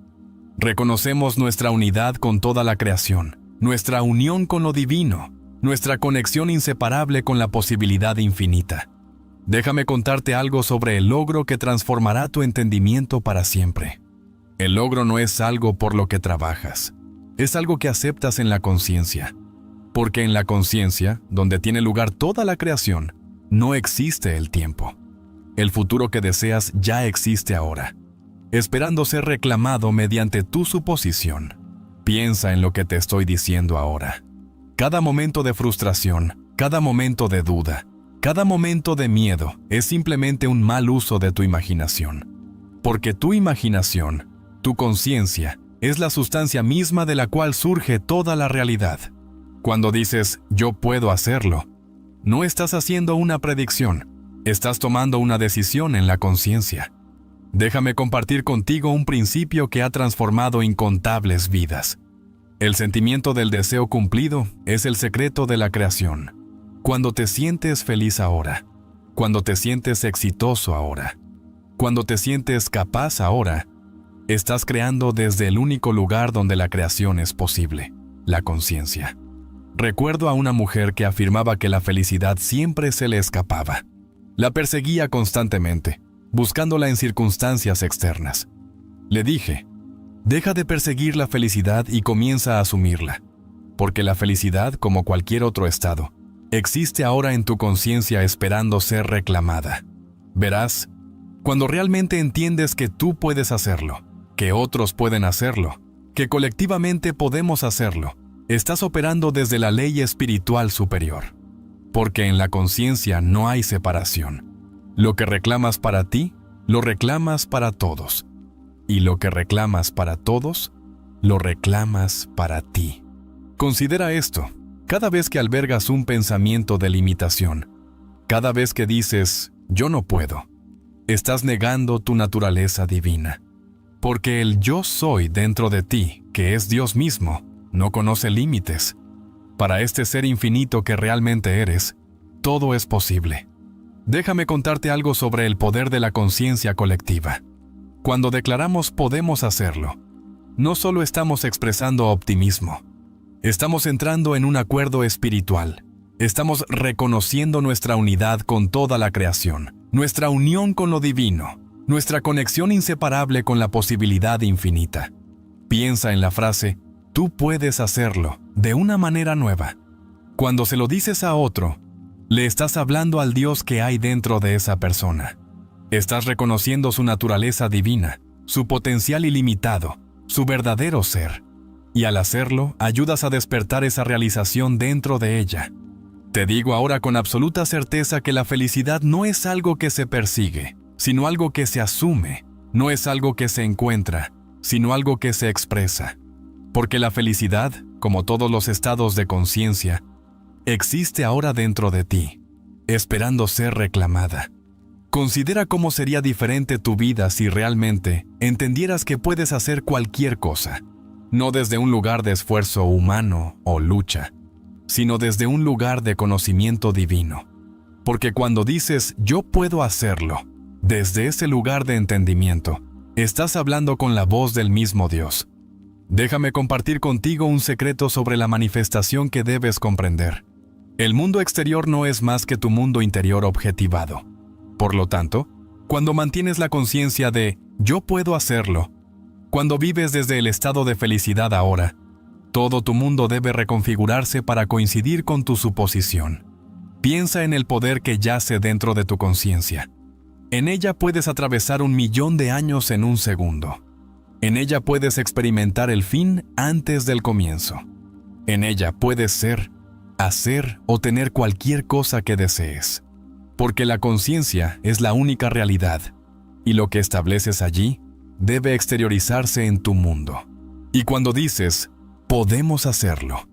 Reconocemos nuestra unidad con toda la creación, nuestra unión con lo divino, nuestra conexión inseparable con la posibilidad infinita. Déjame contarte algo sobre el logro que transformará tu entendimiento para siempre. El logro no es algo por lo que trabajas, es algo que aceptas en la conciencia. Porque en la conciencia, donde tiene lugar toda la creación, no existe el tiempo. El futuro que deseas ya existe ahora, esperando ser reclamado mediante tu suposición. Piensa en lo que te estoy diciendo ahora. Cada momento de frustración, cada momento de duda, cada momento de miedo es simplemente un mal uso de tu imaginación. Porque tu imaginación, tu conciencia, es la sustancia misma de la cual surge toda la realidad. Cuando dices, yo puedo hacerlo, no estás haciendo una predicción, estás tomando una decisión en la conciencia. Déjame compartir contigo un principio que ha transformado incontables vidas. El sentimiento del deseo cumplido es el secreto de la creación. Cuando te sientes feliz ahora, cuando te sientes exitoso ahora, cuando te sientes capaz ahora, estás creando desde el único lugar donde la creación es posible, la conciencia. Recuerdo a una mujer que afirmaba que la felicidad siempre se le escapaba. La perseguía constantemente, buscándola en circunstancias externas. Le dije, deja de perseguir la felicidad y comienza a asumirla, porque la felicidad, como cualquier otro estado, existe ahora en tu conciencia esperando ser reclamada. Verás, cuando realmente entiendes que tú puedes hacerlo, que otros pueden hacerlo, que colectivamente podemos hacerlo, estás operando desde la ley espiritual superior. Porque en la conciencia no hay separación. Lo que reclamas para ti, lo reclamas para todos. Y lo que reclamas para todos, lo reclamas para ti. Considera esto. Cada vez que albergas un pensamiento de limitación, cada vez que dices, yo no puedo, estás negando tu naturaleza divina. Porque el yo soy dentro de ti, que es Dios mismo, no conoce límites. Para este ser infinito que realmente eres, todo es posible. Déjame contarte algo sobre el poder de la conciencia colectiva. Cuando declaramos podemos hacerlo, no solo estamos expresando optimismo, estamos entrando en un acuerdo espiritual. Estamos reconociendo nuestra unidad con toda la creación, nuestra unión con lo divino, nuestra conexión inseparable con la posibilidad infinita. Piensa en la frase, tú puedes hacerlo, de una manera nueva. Cuando se lo dices a otro, le estás hablando al Dios que hay dentro de esa persona. Estás reconociendo su naturaleza divina, su potencial ilimitado, su verdadero ser. Y al hacerlo, ayudas a despertar esa realización dentro de ella. Te digo ahora con absoluta certeza que la felicidad no es algo que se persigue, sino algo que se asume. No es algo que se encuentra, sino algo que se expresa. Porque la felicidad, como todos los estados de conciencia, existe ahora dentro de ti, esperando ser reclamada. Considera cómo sería diferente tu vida si realmente entendieras que puedes hacer cualquier cosa, no desde un lugar de esfuerzo humano o lucha, sino desde un lugar de conocimiento divino. Porque cuando dices, yo puedo hacerlo, desde ese lugar de entendimiento, estás hablando con la voz del mismo Dios. Déjame compartir contigo un secreto sobre la manifestación que debes comprender. El mundo exterior no es más que tu mundo interior objetivado. Por lo tanto, cuando mantienes la conciencia de yo puedo hacerlo, cuando vives desde el estado de felicidad ahora, todo tu mundo debe reconfigurarse para coincidir con tu suposición. Piensa en el poder que yace dentro de tu conciencia. En ella puedes atravesar 1.000.000 de años en un segundo. En ella puedes experimentar el fin antes del comienzo. En ella puedes ser, hacer o tener cualquier cosa que desees. Porque la conciencia es la única realidad, y lo que estableces allí debe exteriorizarse en tu mundo. Y cuando dices, podemos hacerlo,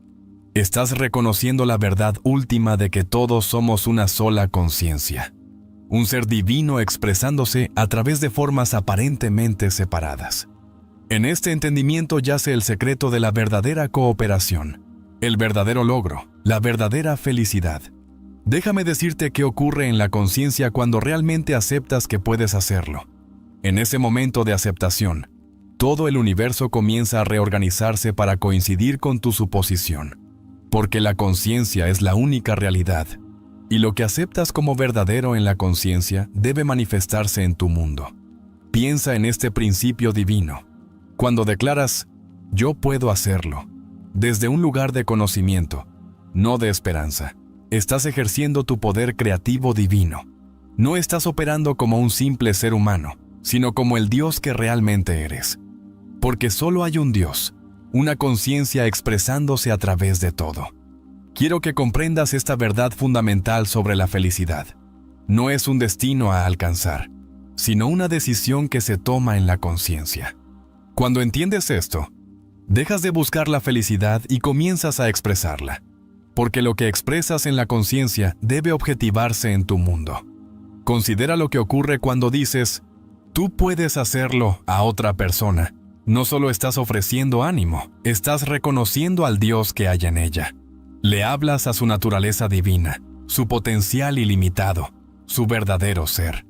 estás reconociendo la verdad última de que todos somos una sola conciencia. Un ser divino expresándose a través de formas aparentemente separadas. En este entendimiento yace el secreto de la verdadera cooperación, el verdadero logro, la verdadera felicidad. Déjame decirte qué ocurre en la conciencia cuando realmente aceptas que puedes hacerlo. En ese momento de aceptación, todo el universo comienza a reorganizarse para coincidir con tu suposición, porque la conciencia es la única realidad, y lo que aceptas como verdadero en la conciencia debe manifestarse en tu mundo. Piensa en este principio divino. Cuando declaras, yo puedo hacerlo, desde un lugar de conocimiento, no de esperanza, estás ejerciendo tu poder creativo divino. No estás operando como un simple ser humano, sino como el Dios que realmente eres. Porque solo hay un Dios, una conciencia expresándose a través de todo. Quiero que comprendas esta verdad fundamental sobre la felicidad. No es un destino a alcanzar, sino una decisión que se toma en la conciencia. Cuando entiendes esto, dejas de buscar la felicidad y comienzas a expresarla, porque lo que expresas en la conciencia debe objetivarse en tu mundo. Considera lo que ocurre cuando dices, tú puedes hacerlo a otra persona. No solo estás ofreciendo ánimo, estás reconociendo al Dios que hay en ella. Le hablas a su naturaleza divina, su potencial ilimitado, su verdadero ser.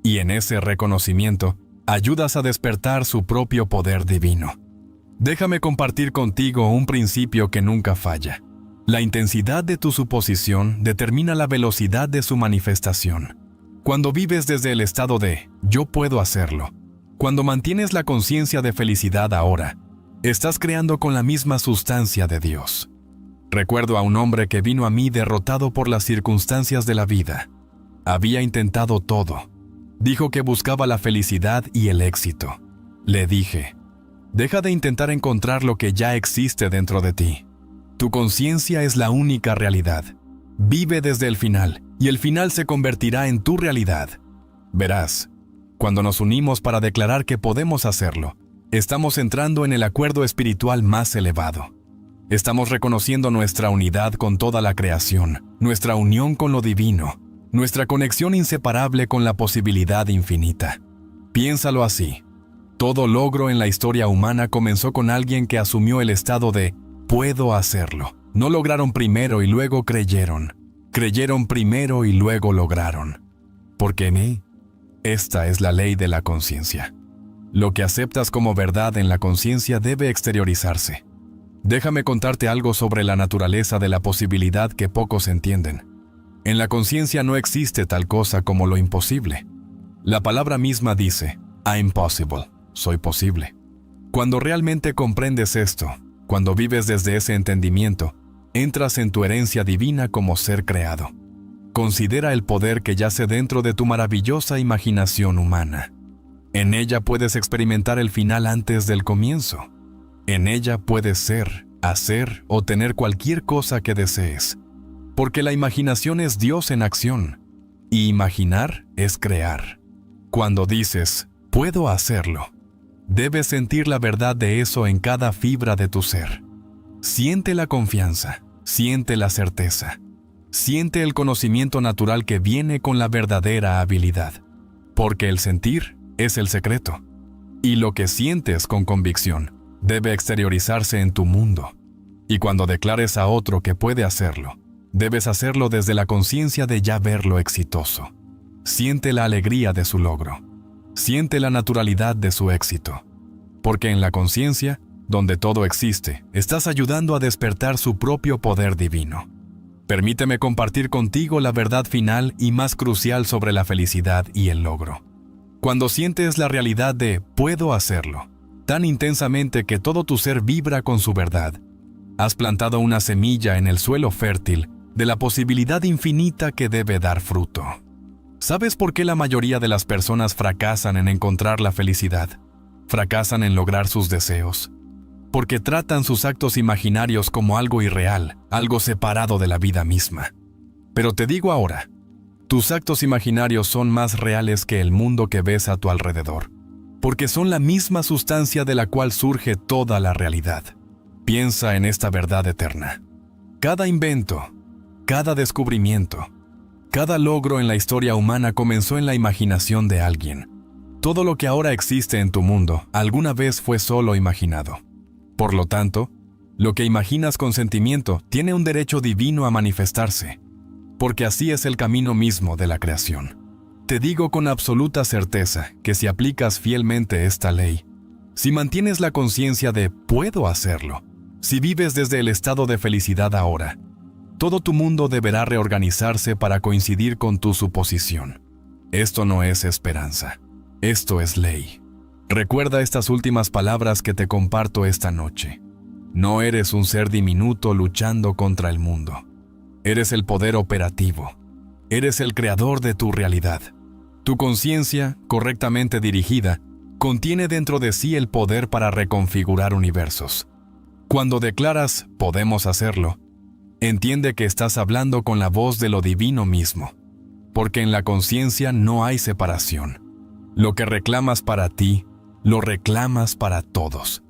Y en ese reconocimiento, ayudas a despertar su propio poder divino. Déjame compartir contigo un principio que nunca falla. La intensidad de tu suposición determina la velocidad de su manifestación. Cuando vives desde el estado de yo puedo hacerlo, cuando mantienes la conciencia de felicidad ahora, estás creando con la misma sustancia de Dios. Recuerdo a un hombre que vino a mí derrotado por las circunstancias de la vida. Había intentado todo. Dijo que buscaba la felicidad y el éxito. Le dije, deja de intentar encontrar lo que ya existe dentro de ti. Tu conciencia es la única realidad. Vive desde el final, y el final se convertirá en tu realidad. Verás, cuando nos unimos para declarar que podemos hacerlo, estamos entrando en el acuerdo espiritual más elevado. Estamos reconociendo nuestra unidad con toda la creación, nuestra unión con lo divino, nuestra conexión inseparable con la posibilidad infinita. Piénsalo así. Todo logro en la historia humana comenzó con alguien que asumió el estado de puedo hacerlo. No lograron primero y luego creyeron. Creyeron primero y luego lograron. Porque esta es la ley de la conciencia. Lo que aceptas como verdad en la conciencia debe exteriorizarse. Déjame contarte algo sobre la naturaleza de la posibilidad que pocos entienden. En la conciencia no existe tal cosa como lo imposible. La palabra misma dice, I'm possible, soy posible. Cuando realmente comprendes esto, cuando vives desde ese entendimiento, entras en tu herencia divina como ser creado. Considera el poder que yace dentro de tu maravillosa imaginación humana. En ella puedes experimentar el final antes del comienzo. En ella puedes ser, hacer o tener cualquier cosa que desees. Porque la imaginación es Dios en acción, y imaginar es crear. Cuando dices, puedo hacerlo, debes sentir la verdad de eso en cada fibra de tu ser. Siente la confianza, siente la certeza, siente el conocimiento natural que viene con la verdadera habilidad, porque el sentir es el secreto, y lo que sientes con convicción debe exteriorizarse en tu mundo. Y cuando declares a otro que puede hacerlo, debes hacerlo desde la conciencia de ya verlo exitoso. Siente la alegría de su logro. Siente la naturalidad de su éxito. Porque en la conciencia, donde todo existe, estás ayudando a despertar su propio poder divino. Permíteme compartir contigo la verdad final y más crucial sobre la felicidad y el logro. Cuando sientes la realidad de puedo hacerlo, tan intensamente que todo tu ser vibra con su verdad, has plantado una semilla en el suelo fértil de la posibilidad infinita que debe dar fruto. ¿Sabes por qué la mayoría de las personas fracasan en encontrar la felicidad? Fracasan en lograr sus deseos. Porque tratan sus actos imaginarios como algo irreal, algo separado de la vida misma. Pero te digo ahora, tus actos imaginarios son más reales que el mundo que ves a tu alrededor, porque son la misma sustancia de la cual surge toda la realidad. Piensa en esta verdad eterna. Cada invento, cada descubrimiento, cada logro en la historia humana comenzó en la imaginación de alguien. Todo lo que ahora existe en tu mundo alguna vez fue solo imaginado. Por lo tanto, lo que imaginas con sentimiento tiene un derecho divino a manifestarse. porque así es el camino mismo de la creación. Te digo con absoluta certeza que si aplicas fielmente esta ley, si mantienes la conciencia de puedo hacerlo, si vives desde el estado de felicidad ahora, todo tu mundo deberá reorganizarse para coincidir con tu suposición. Esto no es esperanza, esto es ley. Recuerda estas últimas palabras que te comparto esta noche. No eres un ser diminuto luchando contra el mundo. Eres el poder operativo. Eres el creador de tu realidad. Tu conciencia, correctamente dirigida, contiene dentro de sí el poder para reconfigurar universos. Cuando declaras «podemos hacerlo», entiende que estás hablando con la voz de lo divino mismo, porque en la conciencia no hay separación. Lo que reclamas para ti, lo reclamas para todos.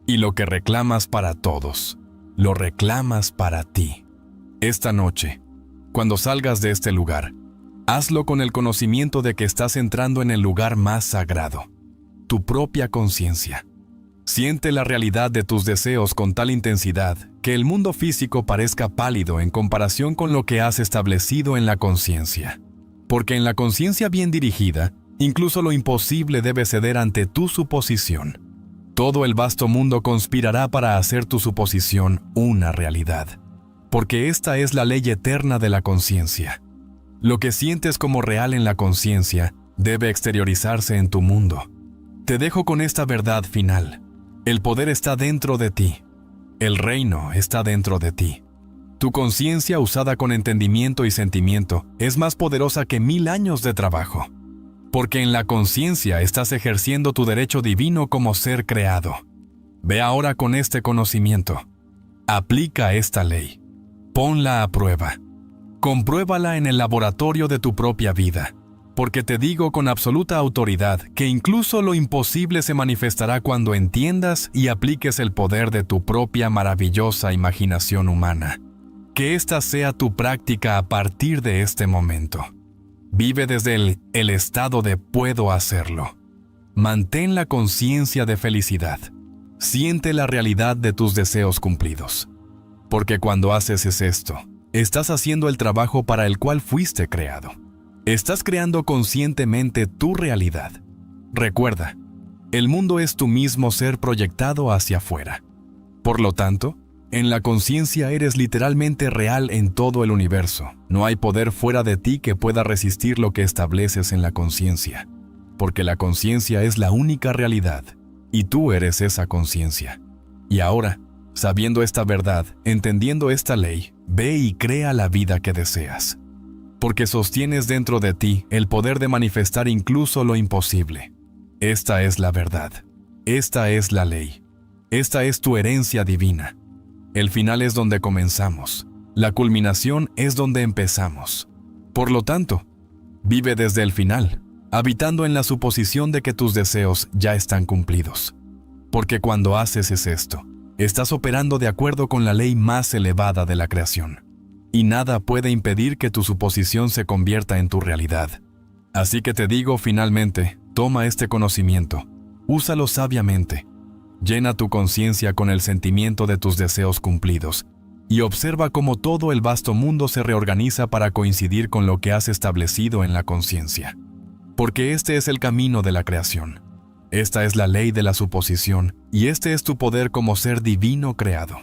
Y lo que reclamas para todos, lo reclamas para ti. Esta noche, cuando salgas de este lugar, hazlo con el conocimiento de que estás entrando en el lugar más sagrado, tu propia conciencia. Siente la realidad de tus deseos con tal intensidad que el mundo físico parezca pálido en comparación con lo que has establecido en la conciencia. Porque en la conciencia bien dirigida, incluso lo imposible debe ceder ante tu suposición. Todo el vasto mundo conspirará para hacer tu suposición una realidad, porque esta es la ley eterna de la conciencia. Lo que sientes como real en la conciencia debe exteriorizarse en tu mundo. Te dejo con esta verdad final. El poder está dentro de ti. El reino está dentro de ti. Tu conciencia usada con entendimiento y sentimiento es más poderosa que 1000 años de trabajo. Porque en la conciencia estás ejerciendo tu derecho divino como ser creado. Ve ahora con este conocimiento. Aplica esta ley. Ponla a prueba. Compruébala en el laboratorio de tu propia vida. Porque te digo con absoluta autoridad que incluso lo imposible se manifestará cuando entiendas y apliques el poder de tu propia maravillosa imaginación humana. Que esta sea tu práctica a partir de este momento. Vive desde el estado de puedo hacerlo. Mantén la conciencia de felicidad. Siente la realidad de tus deseos cumplidos. Porque cuando haces esto, estás haciendo el trabajo para el cual fuiste creado. Estás creando conscientemente tu realidad. Recuerda, el mundo es tu mismo ser proyectado hacia afuera. Por lo tanto, en la conciencia eres literalmente real en todo el universo. No hay poder fuera de ti que pueda resistir lo que estableces en la conciencia. Porque la conciencia es la única realidad, y tú eres esa conciencia. Y ahora, sabiendo esta verdad, entendiendo esta ley, ve y crea la vida que deseas. Porque sostienes dentro de ti el poder de manifestar incluso lo imposible. Esta es la verdad. Esta es la ley. Esta es tu herencia divina. El final es donde comenzamos. La culminación es donde empezamos. Por lo tanto, vive desde el final, habitando en la suposición de que tus deseos ya están cumplidos. Porque cuando haces esto, estás operando de acuerdo con la ley más elevada de la creación. Y nada puede impedir que tu suposición se convierta en tu realidad. Así que te digo finalmente, toma este conocimiento, úsalo sabiamente. Llena tu conciencia con el sentimiento de tus deseos cumplidos y observa cómo todo el vasto mundo se reorganiza para coincidir con lo que has establecido en la conciencia. Porque este es el camino de la creación. Esta es la ley de la suposición y este es tu poder como ser divino creado.